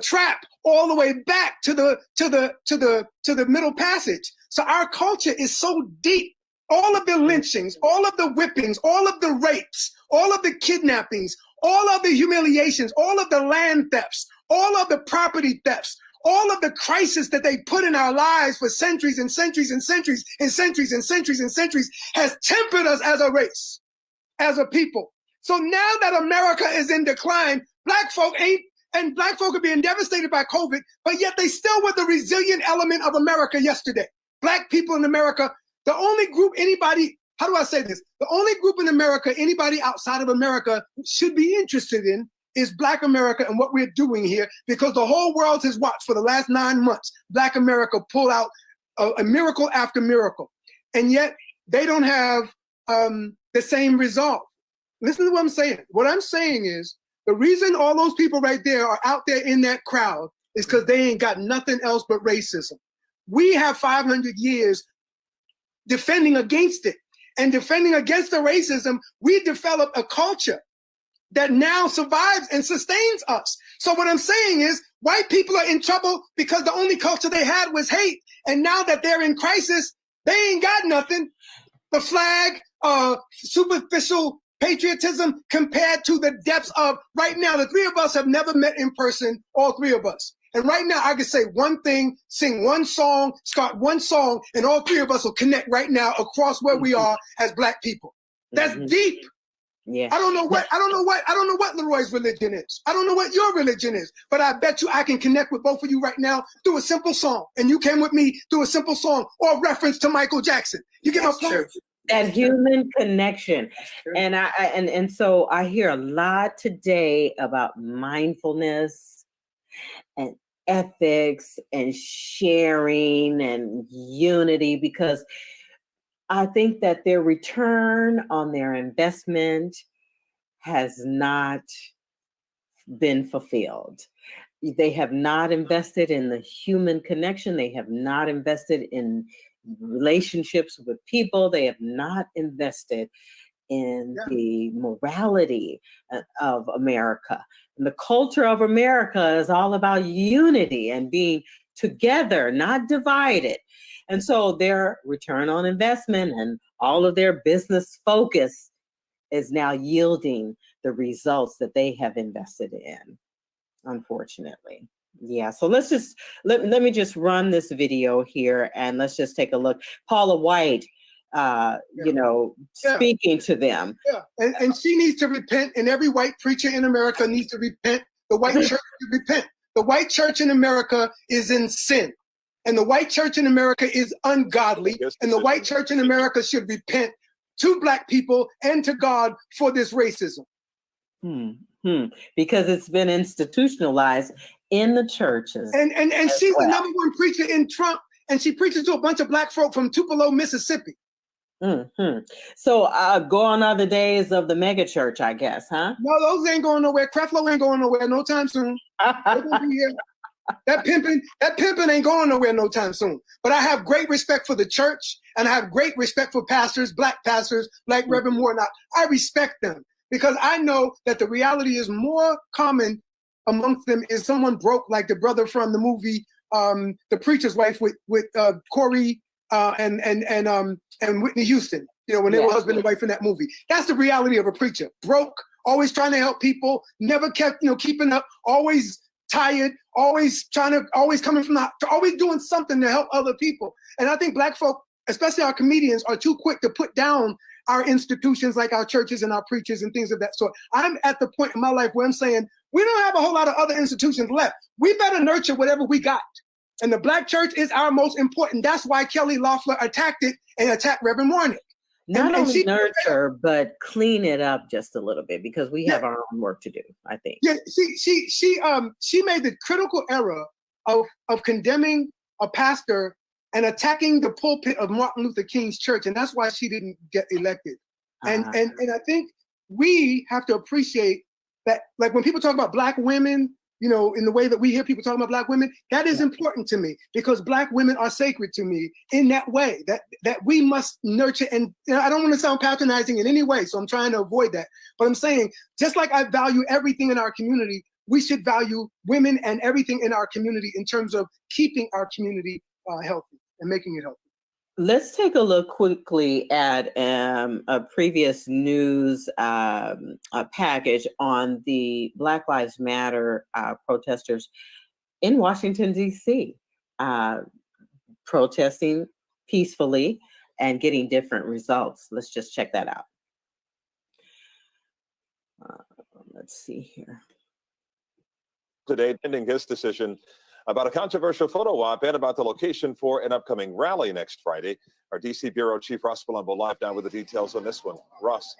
trap all the way back to the Middle Passage. So our culture is so deep. All of the lynchings, all of the whippings, all of the rapes, all of the kidnappings, all of the humiliations, all of the land thefts, all of the property thefts, all of the crisis that they put in our lives for centuries and centuries and centuries and centuries and centuries and centuries has tempered us as a race, as a people. So now that America is in decline, Black folk are being devastated by COVID, but yet they still were the resilient element of America yesterday. Black people in America, the only group anybody, how do I say this? The only group in America anybody outside of America should be interested in is Black America and what we're doing here, because the whole world has watched for the last 9 months, Black America pull out a miracle after miracle. And yet they don't have the same resolve. Listen to what I'm saying. What I'm saying is the reason all those people right there are out there in that crowd is because they ain't got nothing else but racism. We have 500 years defending against it. And defending against the racism, we developed a culture that now survives and sustains us. So what I'm saying is white people are in trouble because the only culture they had was hate. And now that they're in crisis, they ain't got nothing. The flag, superficial patriotism compared to the depths of right now. The three of us have never met in person, all three of us. And right now I can say one thing, sing one song, start one song, and all three of us will connect right now across where we are as Black people. That's deep. Yeah. I don't know what Leroy's religion is. I don't know what your religion is, but I bet you I can connect with both of you right now through a simple song. And you came with me through a simple song or reference to Michael Jackson. You get my point? That human connection. And so I hear a lot today about mindfulness and ethics and sharing and unity, because I think that their return on their investment has not been fulfilled. They have not invested in the human connection. They have not invested in relationships with people. They have not invested in the morality of America. And the culture of America is all about unity and being together, not divided. And so their return on investment and all of their business focus is now yielding the results that they have invested in, unfortunately. Yeah, so let's just, let me just run this video here and let's just take a look. Paula White, you know, speaking to them. And she needs to repent, and every white preacher in America needs to repent. The white church should repent. The white church in America is in sin, and the white church in America is ungodly, and the white church in America should repent to Black people and to God for this racism. Because it's been institutionalized in the churches. And she's the number one preacher in Trump, and she preaches to a bunch of Black folk from Tupelo, Mississippi. So gone are the days of the mega church, I guess, huh? No, those ain't going nowhere. Creflo ain't going nowhere no time soon. They're gonna be here. That pimping ain't going nowhere no time soon. But I have great respect for the church, and I have great respect for pastors, Black pastors like Reverend Warnock. I respect them because I know that the reality is more common amongst them is someone broke, like the brother from the movie The Preacher's Wife with Corey and Whitney Houston, you know, when they were husband and wife in that movie. That's the reality of a preacher. Broke, always trying to help people, never kept, you know, keeping up, always tired, always coming from always doing something to help other people. And I think Black folk, especially our comedians, are too quick to put down our institutions like our churches and our preachers and things of that sort. I'm at the point in my life where I'm saying, we don't have a whole lot of other institutions left. We better nurture whatever we got. And the Black church is our most important. That's why Kelly Loeffler attacked it and attacked Reverend Warnock. Not only nurture, but clean it up just a little bit because we have our own work to do, I think. Yeah, she made the critical error of condemning a pastor and attacking the pulpit of Martin Luther King's church, and that's why she didn't get elected. And I think we have to appreciate that, like when people talk about Black women, you know, in the way that we hear people talking about Black women, that is important to me because Black women are sacred to me in that way, that we must nurture. And you know, I don't want to sound patronizing in any way, so I'm trying to avoid that. But I'm saying, just like I value everything in our community, we should value women and everything in our community in terms of keeping our community healthy and making it healthy. Let's take a look quickly at a previous news package on the Black Lives Matter protesters in Washington, D.C., protesting peacefully and getting different results. Let's just check that out. Let's see here. Today, pending his decision about a controversial photo op and about the location for an upcoming rally next Friday. Our DC Bureau Chief Ross Palumbo live now with the details on this one. Ross.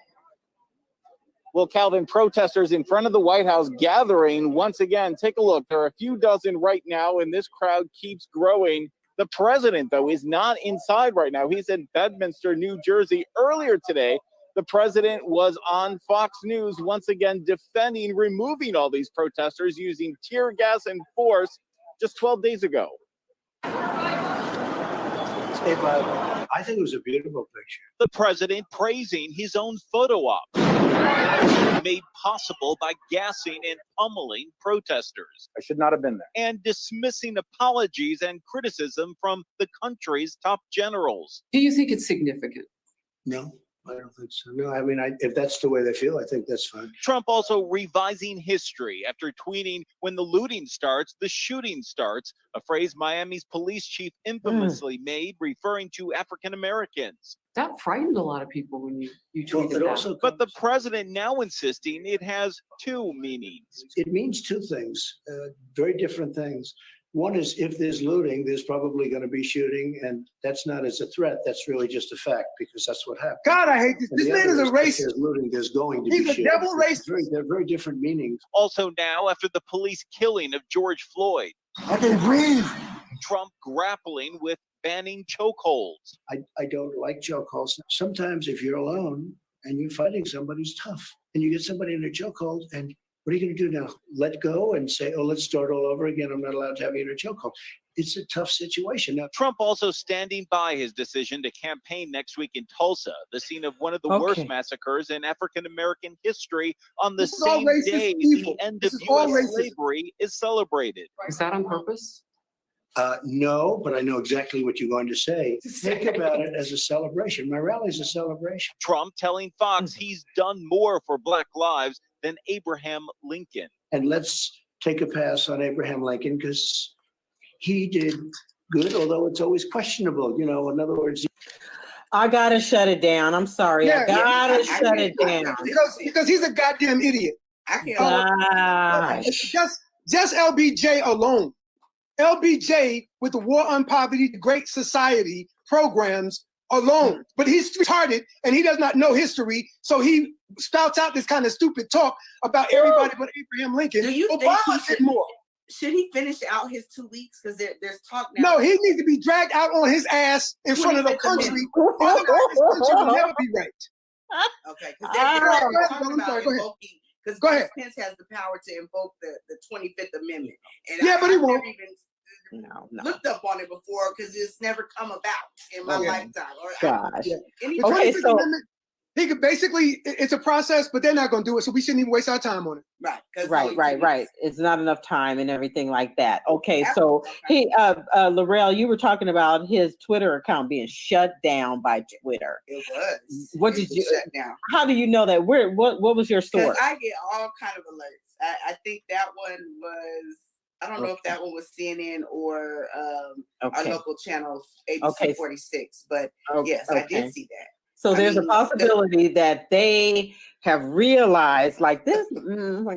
Well, Calvin, protesters in front of the White House gathering once again. Take a look. There are a few dozen right now, and this crowd keeps growing. The president, though, is not inside right now. He's in Bedminster, New Jersey. Earlier today, the president was on Fox News once again defending removing all these protesters using tear gas and force just 12 days ago. I think it was a beautiful picture. The president praising his own photo op made possible by gassing and pummeling protesters. I should not have been there. And dismissing apologies and criticism from the country's top generals. Do you think it's significant? No, I don't think so. No, I mean, if that's the way they feel, I think that's fine. Trump also revising history after tweeting, "When the looting starts, the shooting starts," a phrase Miami's police chief infamously made, referring to African Americans. That frightened a lot of people when you tweeted that. But the president now insisting it has two meanings. It means two things, very different things. One is if there's looting, there's probably going to be shooting, and that's not as a threat. That's really just a fact because that's what happened. God, I hate this. This man is a racist. There's looting, there's going to be shooting. He's a devil racist. They're very different meanings. Also now, after the police killing of George Floyd, I can breathe. Trump grappling with banning chokeholds. I don't like chokeholds. Sometimes if you're alone and you're fighting somebody, it's tough. and you get somebody in a chokehold, and what are you going to do now? Let go and say, oh, let's start all over again. I'm not allowed to have you in a chokehold. It's a tough situation. Now, Trump also standing by his decision to campaign next week in Tulsa, the scene of one of the worst massacres in African-American history, on the same day the end of U.S. slavery is celebrated. Is that on purpose? No, but I know exactly what you're going to say. Think about it as a celebration. My rally is a celebration. Trump telling Fox he's done more for Black lives than Abraham Lincoln. And let's take a pass on Abraham Lincoln because he did good, although it's always questionable. You know, in other words, I gotta shut it down. I'm sorry. I gotta shut it down. Because he's a goddamn idiot. I can't. Just LBJ alone. LBJ with the War on Poverty, the Great Society programs alone. But he's retarded and he does not know history. So he spouts out this kind of stupid talk about everybody but Abraham Lincoln. Do you Obama think did more. Should he finish out his 2 weeks? Because there's talk now. No, he needs to be dragged out on his ass in front of the country. Otherwise, this country will never be right. Okay, because they're talking about invoking, because Go ahead. Pence has the power to invoke the 25th Amendment. And But he won't. I've never even looked up on it before because it's never come about in my lifetime. Gosh. Okay, so he could basically, it's a process, but they're not going to do it, so we shouldn't even waste our time on it. Right. It's not enough time and everything like that. Okay, so Laurel, you were talking about his Twitter account being shut down by Twitter. It was. What did you? Shut down. How do you know that? What was your story? Because I get all kind of alerts. I think that one was. I don't know if that one was CNN or our local channel, ABC 46, but yes, I did see that. So there's a possibility that they have realized like this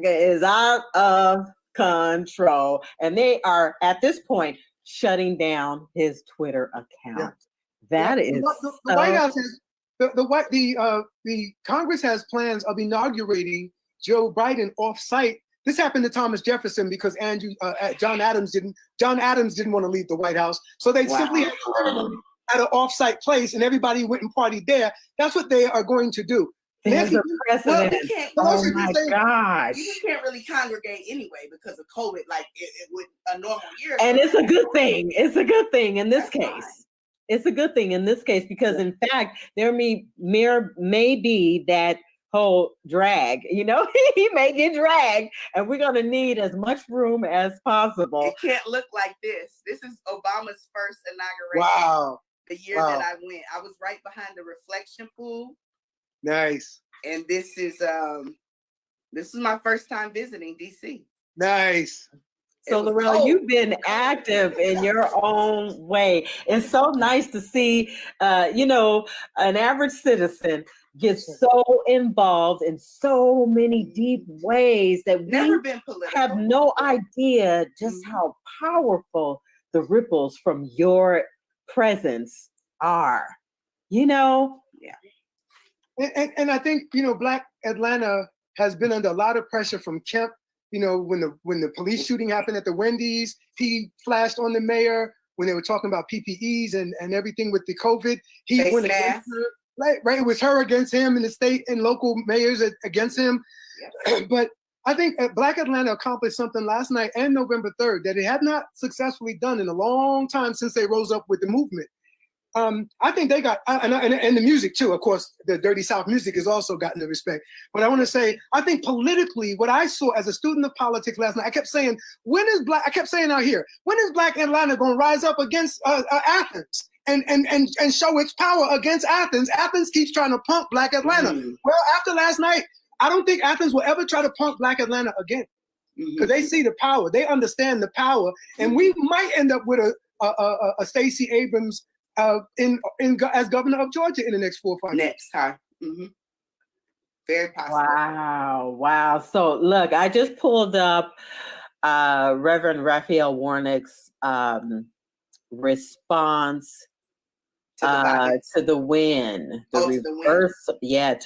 is out of control, and they are at this point shutting down his Twitter account. That is the White House is the Congress has plans of inaugurating Joe Biden off-site. This happened to Thomas Jefferson because John Adams didn't want to leave the White House, so they simply had a ceremony at an off-site place, and everybody went and partied there. That's what they are going to do. There's a precedent. Oh my gosh! You can't really congregate anyway because of COVID, like it would a normal year. And it's a good thing. It's a good thing in this case. It's a good thing in this case because, in fact, there may be that whole drag. You know, he may get dragged, and we're gonna need as much room as possible. It can't look like this. This is Obama's first inauguration. Wow. The year that I went, I was right behind the reflection pool. Nice. And this is my first time visiting DC. Nice. So Laurel, you've been active in your own way. It's so nice to see, an average citizen get so involved in so many deep ways that we have no idea just how powerful the ripples from your presence are. Yeah. And I think Black Atlanta has been under a lot of pressure from Kemp. When the police shooting happened at the Wendy's, he flashed on the mayor when they were talking about PPEs and everything with the COVID. He went against her. Right. It was her against him, and the state and local mayors against him. Yeah. But I think Black Atlanta accomplished something last night and November 3rd that it had not successfully done in a long time since they rose up with the movement. I think they got, and the music too, of course, the Dirty South music has also gotten the respect. But I want to say, I think politically, what I saw as a student of politics last night, I kept saying, I kept saying out here, when is Black Atlanta going to rise up against Athens and show its power against Athens? Athens keeps trying to punk Black Atlanta. Well, after last night, I don't think Athens will ever try to punk Black Atlanta again because they see the power. They understand the power. And we might end up with a Stacey Abrams as governor of Georgia in the next 4 or 5 years. Next time. Very possible. Wow. So look, I just pulled up Reverend Raphael Warnock's response to the win, to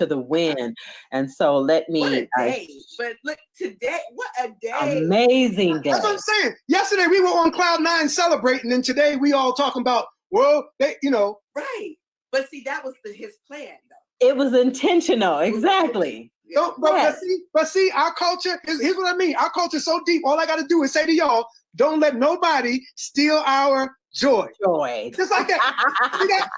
the win. And so let me. What a day. But look, today, what a day! Amazing day. That's what I'm saying. Yesterday we were on cloud 9 celebrating, and today we all talking about right. But see, that was his plan, though. It was intentional, exactly. Don't, but see, our culture here's what I mean. Our culture is so deep. All I got to do is say to y'all, don't let nobody steal our joy. Just like that. See that.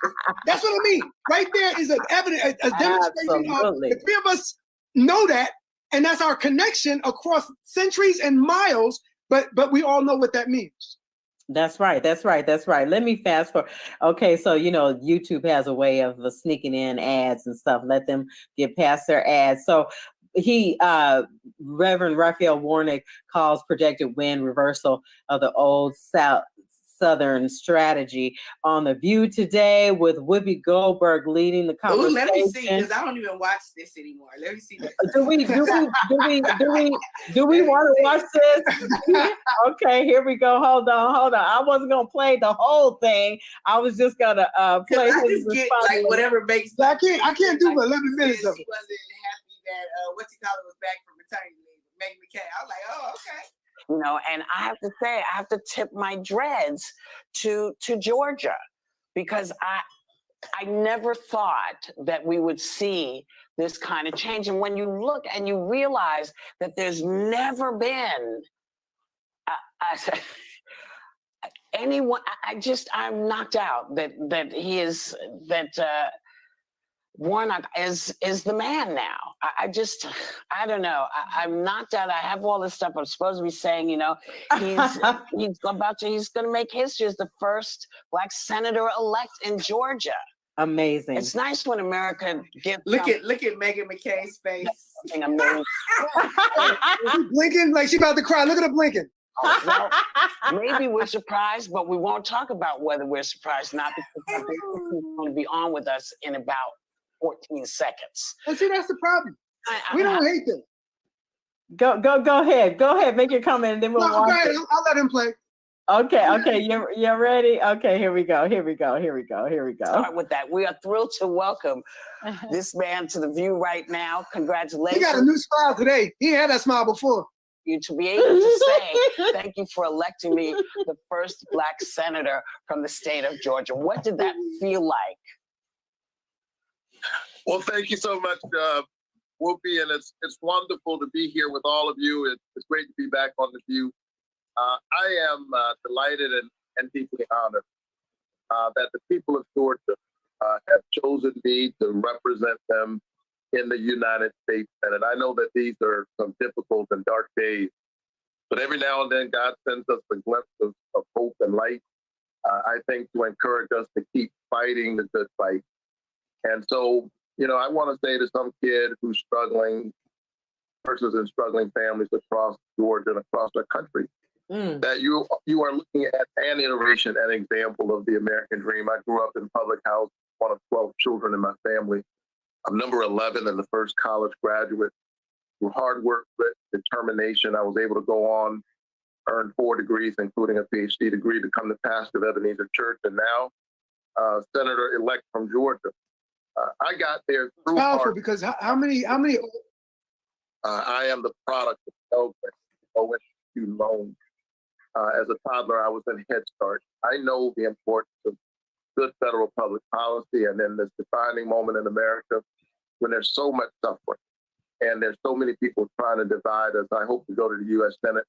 That's what I mean. Right there is an evidence, a demonstration of the three of us know that, and that's our connection across centuries and miles. But we all know what that means. That's right. Let me fast forward. Okay, so YouTube has a way of sneaking in ads and stuff. Let them get past their ads. So Reverend Raphael Warnock calls projected win reversal of the old Southern strategy on The View today with Whoopi Goldberg leading the conversation. Let me see, because I don't even watch this anymore. Let me see. Do we want to watch this? Okay, here we go. Hold on. I wasn't gonna play the whole thing. I was just gonna play. I just get like whatever makes. I can't do but 11 minutes of it. She wasn't happy that was back from maternity leave. Meghan McCain. I was like, oh, okay. And I have to say, I have to tip my dreads to Georgia, because I never thought that we would see this kind of change. And when you look and you realize that there's never been anyone, I'm knocked out that he is, Warnock is the man now. I don't know. I'm knocked out. I have all this stuff I'm supposed to be saying, he's going to make history as the first Black senator elect in Georgia. Amazing. It's nice when America gets. Look at Meghan McCain's face. Something amazing. Blinking like she about to cry. Look at her blinking. Well, maybe we're surprised, but we won't talk about whether we're surprised or not, because he's going to be on with us in about 14 seconds. And see, that's the problem. We don't hate them. Go ahead. Go ahead. Make your comment, and then we'll watch it. I'll let him play. Okay. You're ready? Okay, here we go. Start with that. We are thrilled to welcome this man to The View right now. Congratulations. He got a new smile today. He had that smile before. You to be able to say, thank you for electing me the first Black senator from the state of Georgia. What did that feel like? Well, thank you so much, Whoopi, and it's wonderful to be here with all of you. It's great to be back on The View. I am delighted and deeply honored that the people of Georgia have chosen me to represent them in the United States Senate. I know that these are some difficult and dark days, but every now and then God sends us a glimpse of hope and light, I think, to encourage us to keep fighting the good fight. And so, I want to say to some kid who's struggling, persons in struggling families across Georgia and across our country, that you are looking at an iteration, an example of the American dream. I grew up in public house, one of 12 children in my family. I'm number 11 and the first college graduate. Through hard work, grit, determination, I was able to go on, earn 4 degrees, including a PhD degree, to come to pastor of Ebenezer Church, and now senator-elect from Georgia. I got there through powerful, because how many? I am the product of OSU loans. As a toddler, I was in Head Start. I know the importance of good federal public policy, and then this defining moment in America when there's so much suffering and there's so many people trying to divide us. I hope to go to the U.S. Senate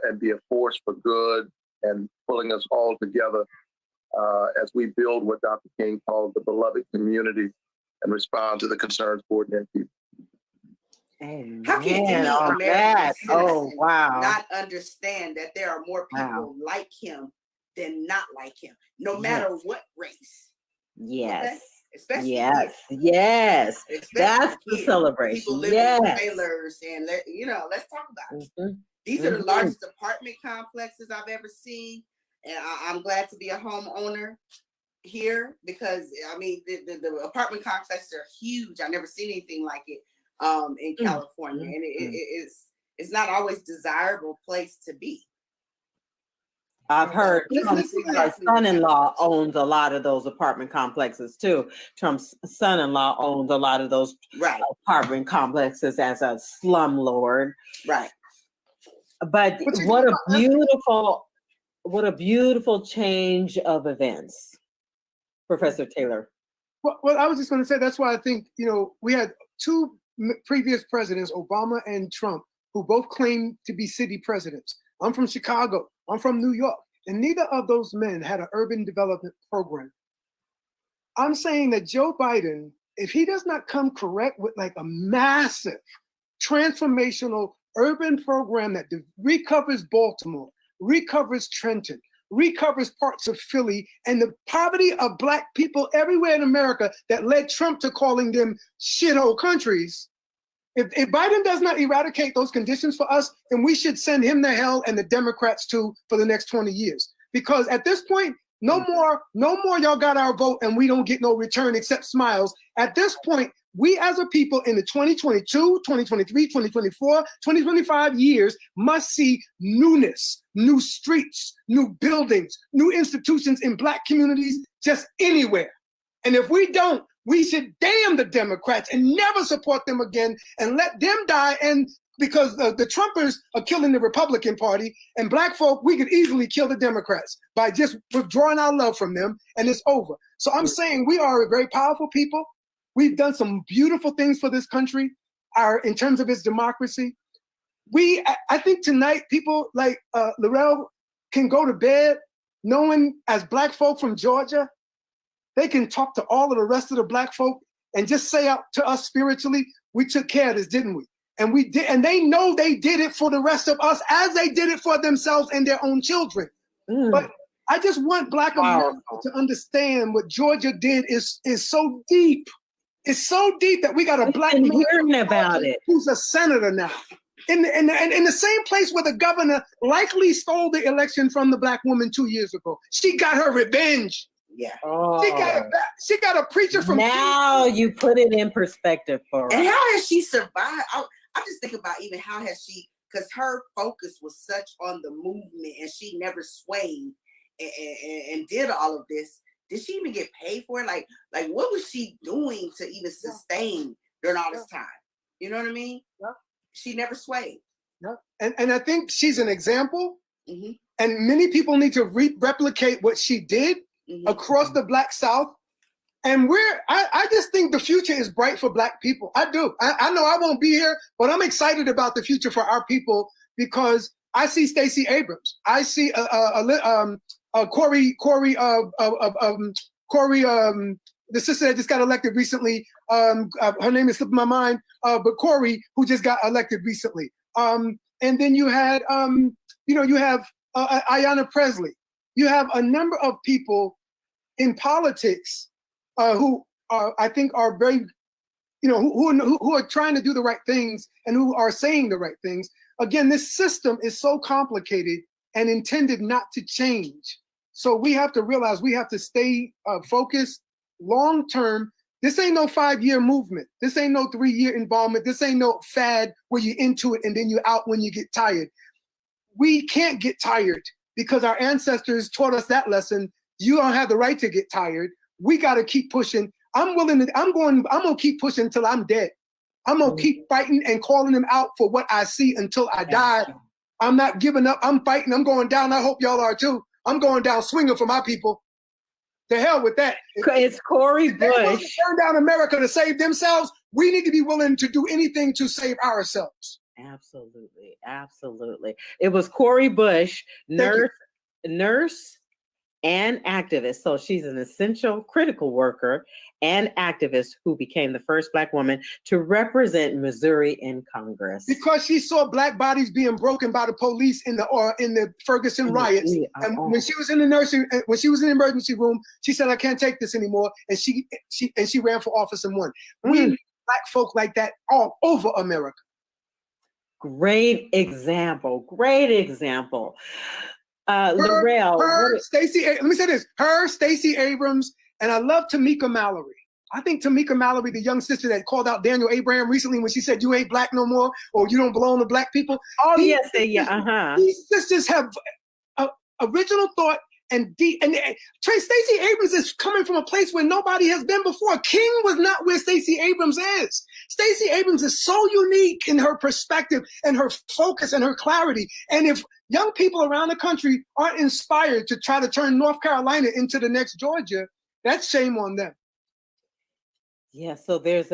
and be a force for good and pulling us all together as we build what Dr. King called the beloved community and respond to the concerns of ordinary people. How can any American citizen wow. not understand that there are more people like him than not like him, no matter what race? Yes. Okay? Especially yes. That's the celebration. People living in trailers, and let's talk about it. These are the largest apartment complexes I've ever seen, and I'm glad to be a homeowner here, because the apartment complexes are huge. I've never seen anything like it in California, and it's not always desirable place to be. I've heard Trump's son-in-law owns a lot of those apartment complexes too. Trump's son-in-law owns a lot of those apartment complexes as a slumlord. Right. But what a beautiful change of events, Professor Taylor. Well, I was just going to say, that's why I think, we had 2 previous presidents, Obama and Trump, who both claimed to be city presidents. I'm from Chicago. I'm from New York. And neither of those men had an urban development program. I'm saying that Joe Biden, if he does not come correct with like a massive transformational urban program that recovers Baltimore, recovers Trenton, recovers parts of Philly, and the poverty of Black people everywhere in America that led Trump to calling them shithole countries. If Biden does not eradicate those conditions for us, then we should send him to hell and the Democrats too for the next 20 years. Because at this point, no more y'all got our vote and we don't get no return except smiles. At this point, we as a people in the 2022, 2023, 2024, 2025 years must see newness, new streets, new buildings, new institutions in Black communities, just anywhere. And if we don't, we should damn the Democrats and never support them again and let them die. And because the Trumpers are killing the Republican Party, and Black folk, we could easily kill the Democrats by just withdrawing our love from them, and it's over. So I'm saying we are a very powerful people. We've done some beautiful things for this country, in terms of its democracy. I think tonight people like Laurel can go to bed knowing, as Black folk from Georgia, they can talk to all of the rest of the Black folk and just say out to us spiritually, we took care of this, didn't we? And we did, and they know they did it for the rest of us as they did it for themselves and their own children. But I just want Black America to understand what Georgia did is so deep. It's so deep that we got a Black man hearing about it who's a senator now. In the same place where the governor likely stole the election from the Black woman 2 years ago. She got her revenge. Yeah. She got a preacher from now you put it in perspective for her. And how has she survived? I'm just thinking about even how has she, because her focus was such on the movement and she never swayed and did all of this. Did she even get paid for it? Like what was she doing to even sustain during all this time? You know what I mean? Yeah. She never swayed. Yeah. And I think she's an example. Mm-hmm. And many people need to replicate what she did across the Black South. And I just think the future is bright for Black people. I do. I know I won't be here, but I'm excited about the future for our people because I see Stacey Abrams. I see Corey, the sister that just got elected recently. Her name is slipping my mind, but Corey, who just got elected recently. And then you had, you have Ayanna Pressley. You have a number of people in politics who I think are very, who are trying to do the right things and who are saying the right things. Again, this system is so complicated and intended not to change. So we have to realize we have to stay focused long term. This ain't no 5-year movement. This ain't no 3-year involvement. This ain't no fad where you're into it and then you're out when you get tired. We can't get tired because our ancestors taught us that lesson. You don't have the right to get tired. We got to keep pushing. I'm going to keep pushing until I'm dead. I'm going to keep fighting and calling them out for what I see until I die. I'm not giving up. I'm fighting. I'm going down. I hope y'all are too. I'm going down swinging for my people. The hell with that. It's Cori Bush. They want to turn down America to save themselves. We need to be willing to do anything to save ourselves. Absolutely. Absolutely. It was Cori Bush, nurse and activist. So she's an essential critical worker and activist who became the first Black woman to represent Missouri in Congress. Because she saw Black bodies being broken by the police in the Ferguson riots. And when she was in the emergency room, she said, "I can't take this anymore." And she ran for office and won. We need Black folk like that all over America. Great example. Great example. Laurel. Let me say this. Her, Stacey Abrams, and I love Tamika Mallory. I think Tamika Mallory, the young sister that called out Daniel Abraham recently when she said, "You ain't Black no more," or "You don't belong to Black people." Oh, yes. Yeah. These sisters have original thought and deep. And Stacey Abrams is coming from a place where nobody has been before. King was not where Stacey Abrams is. Stacey Abrams is so unique in her perspective and her focus and her clarity. And if young people around the country aren't inspired to try to turn North Carolina into the next Georgia, that's shame on them. Yeah, so there's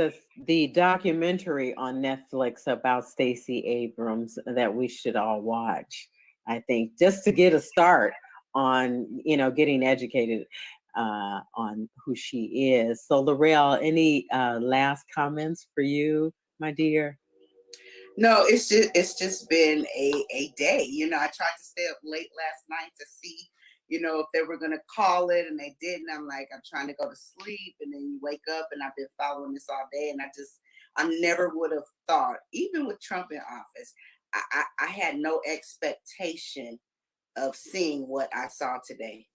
the documentary on Netflix about Stacey Abrams that we should all watch, I think, just to get a start on, getting educated on who she is. So Laurel, any last comments for you, my dear? No, it's just been a day. I tried to stay up late last night to see, if they were gonna call it, and they didn't. I'm like, I'm trying to go to sleep, and then you wake up, and I've been following this all day, and I never would have thought, even with Trump in office, I had no expectation of seeing what I saw today.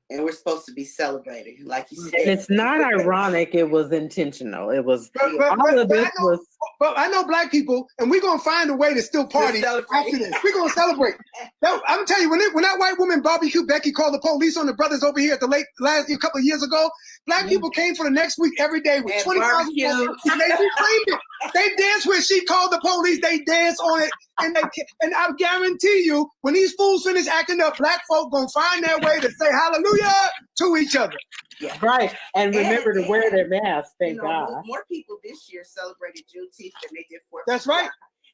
And we're supposed to be celebrating, like you said. And it's not ironic, it was intentional. It was But I know black people, and we're gonna find a way to still party after this. We're gonna celebrate. I'm telling you, when that white woman barbecue Becky called the police on the brothers over here at the last couple of years ago, black people came for the next week every day with 20,000 people. And they reclaimed it. They danced when she called the police. They danced on it, and I guarantee you, when these fools finish acting up, black folk gonna find their way to say hallelujah to each other. Yeah. Right, and remember to wear their masks. Thank God. More people this year celebrated Juneteenth than they did 4th. That's right.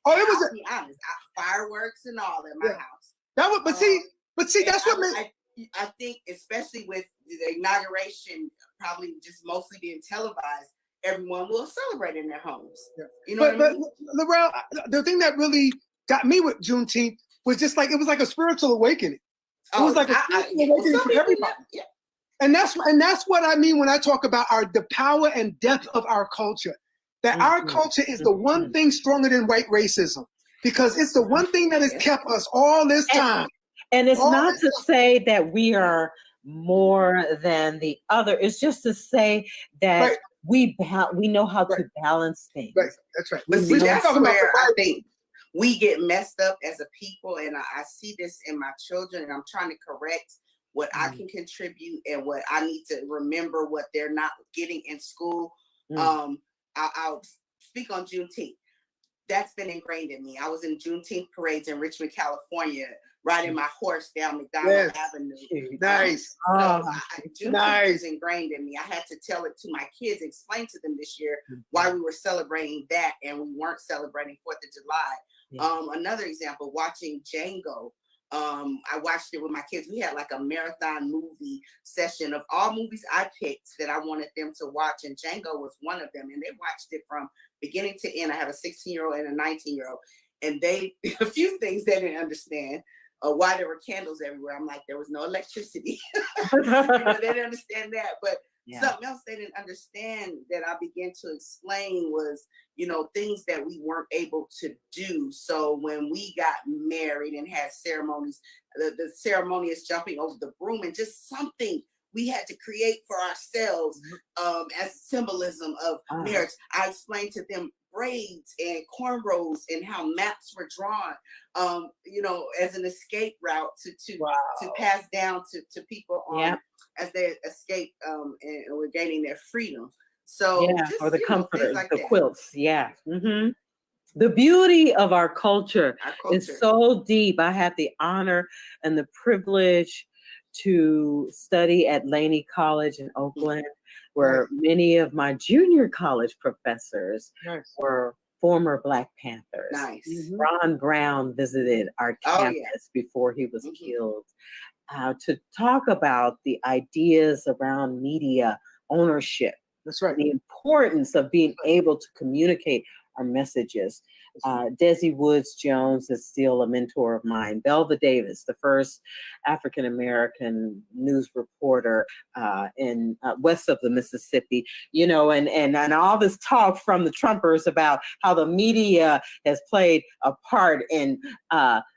Oh, it was. I'll be honest, fireworks and all at my house. That was, but see, that's what made. I think, especially with the inauguration, probably just mostly being televised, everyone will celebrate in their homes. Yeah. You know what I mean? But Laurel, the thing that really got me with Juneteenth was just like, it was like a spiritual awakening. It was like a spiritual awakening for everybody. Yeah. And that's what I mean when I talk about the power and depth of our culture. That our culture is the one thing stronger than white racism, because it's the one thing that has kept us all this time. And it's not to say that we are more than the other. It's just to say that we know how to balance things. Right, that's right. But see, that's where I think we get messed up as a people, and I see this in my children, and I'm trying to correct what I can contribute and what I need to remember what they're not getting in school. I'll speak on Juneteenth. That's been ingrained in me. I was in Juneteenth parades in Richmond, California, riding my horse down McDonald Avenue. Nice. Juneteenth is ingrained in me. I had to tell it to my kids, explain to them this year why we were celebrating that and we weren't celebrating 4th of July. Another example, watching Django. I watched it with my kids. We had like a marathon movie session of all movies I picked that I wanted them to watch, and Django was one of them. And they watched it from beginning to end. I have a 16-year-old and a 19-year-old, and a few things they didn't understand. Why there were candles everywhere. I'm like, there was no electricity. They didn't understand that, but something else they didn't understand that I began to explain was, things that we weren't able to do. So when we got married and had ceremonies, the ceremonious jumping over the broom, and just something we had to create for ourselves as symbolism of marriage. I explained to them braids and cornrows and how maps were drawn, as an escape route to pass down to people as they escape and were gaining their freedom. So or the comforters, like the quilts. The beauty of our culture is so deep. I had the honor and the privilege to study at Laney College in Oakland, where many of my junior college professors were former Black Panthers. Ron Brown visited our campus before he was killed to talk about the ideas around media ownership. That's right. The importance of being able to communicate our messages. Desi Woods Jones is still a mentor of mine. Belva Davis, the first African-American news reporter in west of the Mississippi, and all this talk from the Trumpers about how the media has played a part in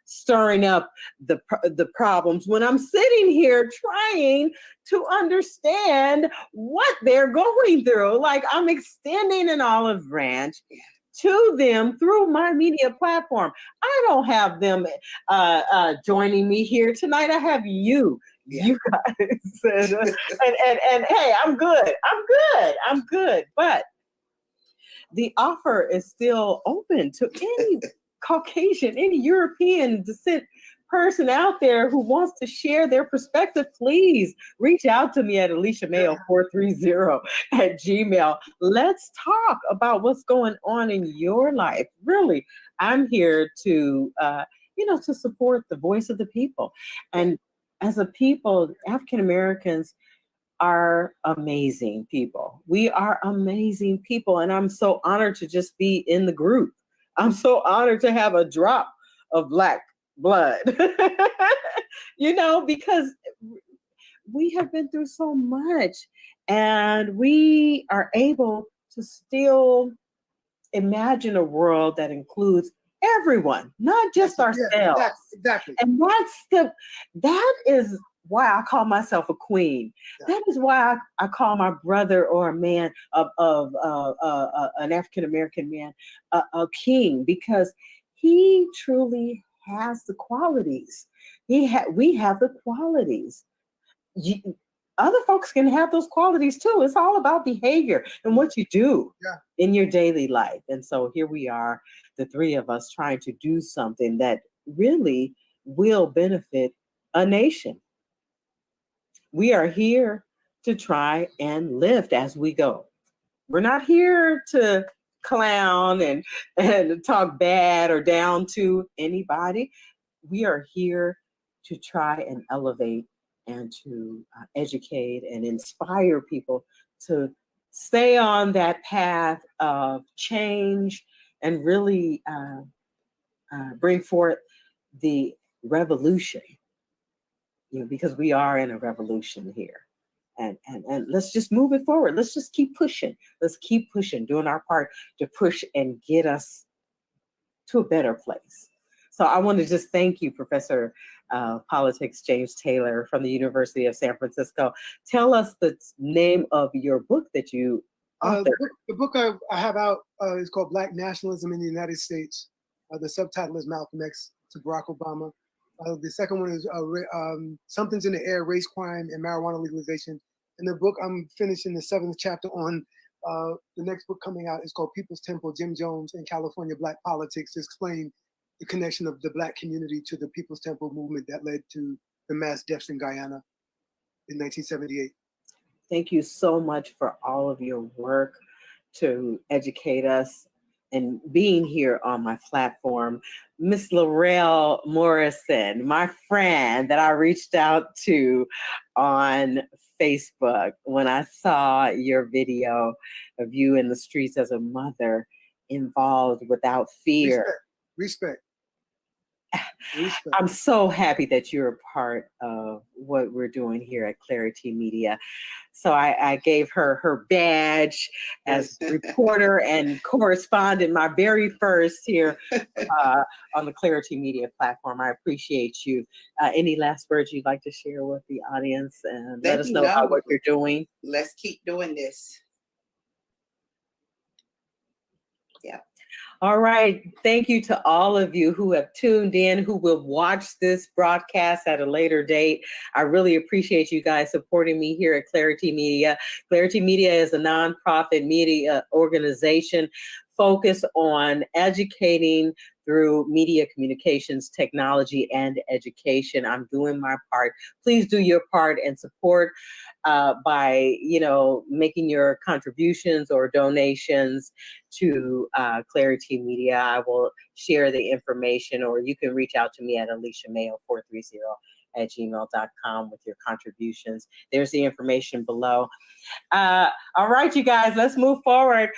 stirring up the problems, when I'm sitting here trying to understand what they're going through. Like, I'm extending an olive branch to them through my media platform. I don't have them joining me here tonight. I have you guys. and hey, I'm good. But the offer is still open to any Caucasian, any European descent person out there who wants to share their perspective, please reach out to me at AliciaMayo430@gmail. Let's talk about what's going on in your life. Really, I'm here to, to support the voice of the people. And as a people, African Americans are amazing people. We are amazing people. And I'm so honored to just be in the group. I'm so honored to have a drop of Black blood, because we have been through so much and we are able to still imagine a world that includes everyone, not just ourselves. Yeah, exactly. And that is why I call myself a queen. Yeah. That is why I call my brother or a man of an African-American man a king, because he truly has the qualities. We have the qualities. Other folks can have those qualities too. It's all about behavior and what you do in your daily life. And so here we are, the three of us, trying to do something that really will benefit a nation. We are here to try and lift as we go. We're not here to clown and talk bad or down to anybody. We are here to try and elevate and to educate and inspire people to stay on that path of change and really bring forth the revolution, because we are in a revolution here. And let's just move it forward. Let's just keep pushing. Let's keep pushing, doing our part to push and get us to a better place. So I want to just thank you, Professor of Politics James Taylor from the University of San Francisco. Tell us the name of your book that you authored. The book I have out is called Black Nationalism in the United States. The subtitle is Malcolm X to Barack Obama. The second one is Something's in the Air, Race, Crime, and Marijuana Legalization. And the book, I'm finishing the 7th chapter on the next book coming out is called People's Temple, Jim Jones and California Black Politics, to explain the connection of the Black community to the People's Temple movement that led to the mass deaths in Guyana in 1978. Thank you so much for all of your work to educate us and being here on my platform. Miss Laurel Morrison, my friend that I reached out to on Facebook when I saw your video of you in the streets as a mother, involved without fear. Respect. I'm so happy that you're a part of what we're doing here at Clarity Media. So I gave her her badge as reporter and correspondent, my very first here on the Clarity Media platform. I appreciate you. Any last words you'd like to share with the audience and let us know about what you're doing? Let's keep doing this. Yeah. All right. Thank you to all of you who have tuned in, who will watch this broadcast at a later date. I really appreciate you guys supporting me here at Clarity Media. Clarity Media is a nonprofit media organization focused on educating through media communications, technology, and education. I'm doing my part. Please do your part and support by, making your contributions or donations to Clarity Media. I will share the information, or you can reach out to me at AliciaMayo430@gmail.com with your contributions. There's the information below. All right, you guys, let's move forward.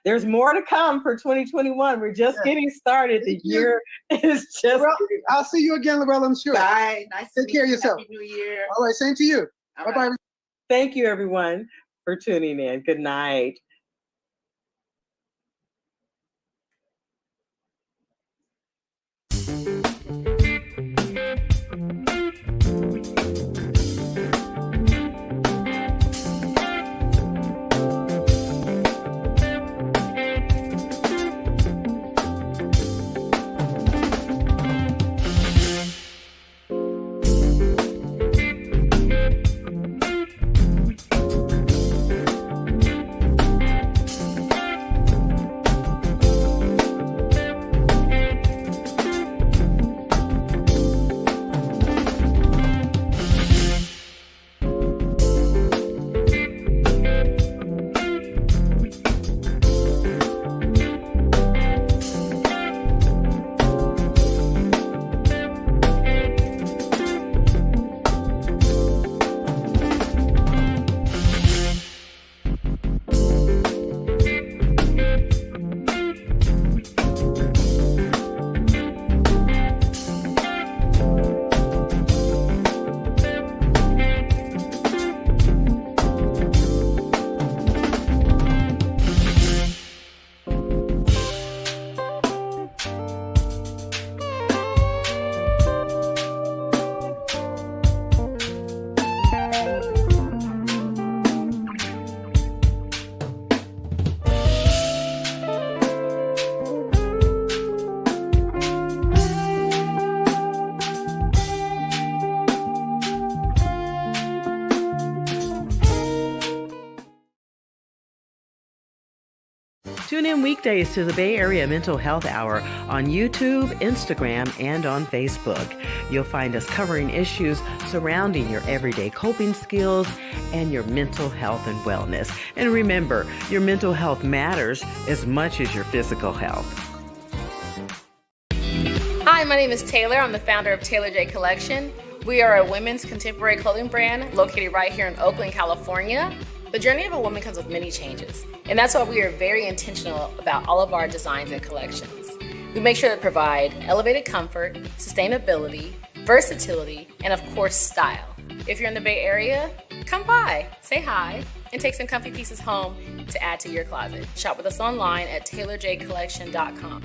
There's more to come for 2021. We're just getting started. The year is just. Well, I'll see you again, Laurel, I'm sure. Bye. Nice to Take care of yourself. Happy New Year. All right, same to you. Bye-bye. Thank you, everyone, for tuning in. Good night. Tune in weekdays to the Bay Area Mental Health Hour on YouTube, Instagram, and on Facebook. You'll find us covering issues surrounding your everyday coping skills and your mental health and wellness. And remember, your mental health matters as much as your physical health. Hi, my name is Taylor. I'm the founder of Taylor J Collection. We are a women's contemporary clothing brand located right here in Oakland, California. The journey of a woman comes with many changes, and that's why we are very intentional about all of our designs and collections. We make sure to provide elevated comfort, sustainability, versatility, and of course, style. If you're in the Bay Area, come by, say hi, and take some comfy pieces home to add to your closet. Shop with us online at taylorjcollection.com.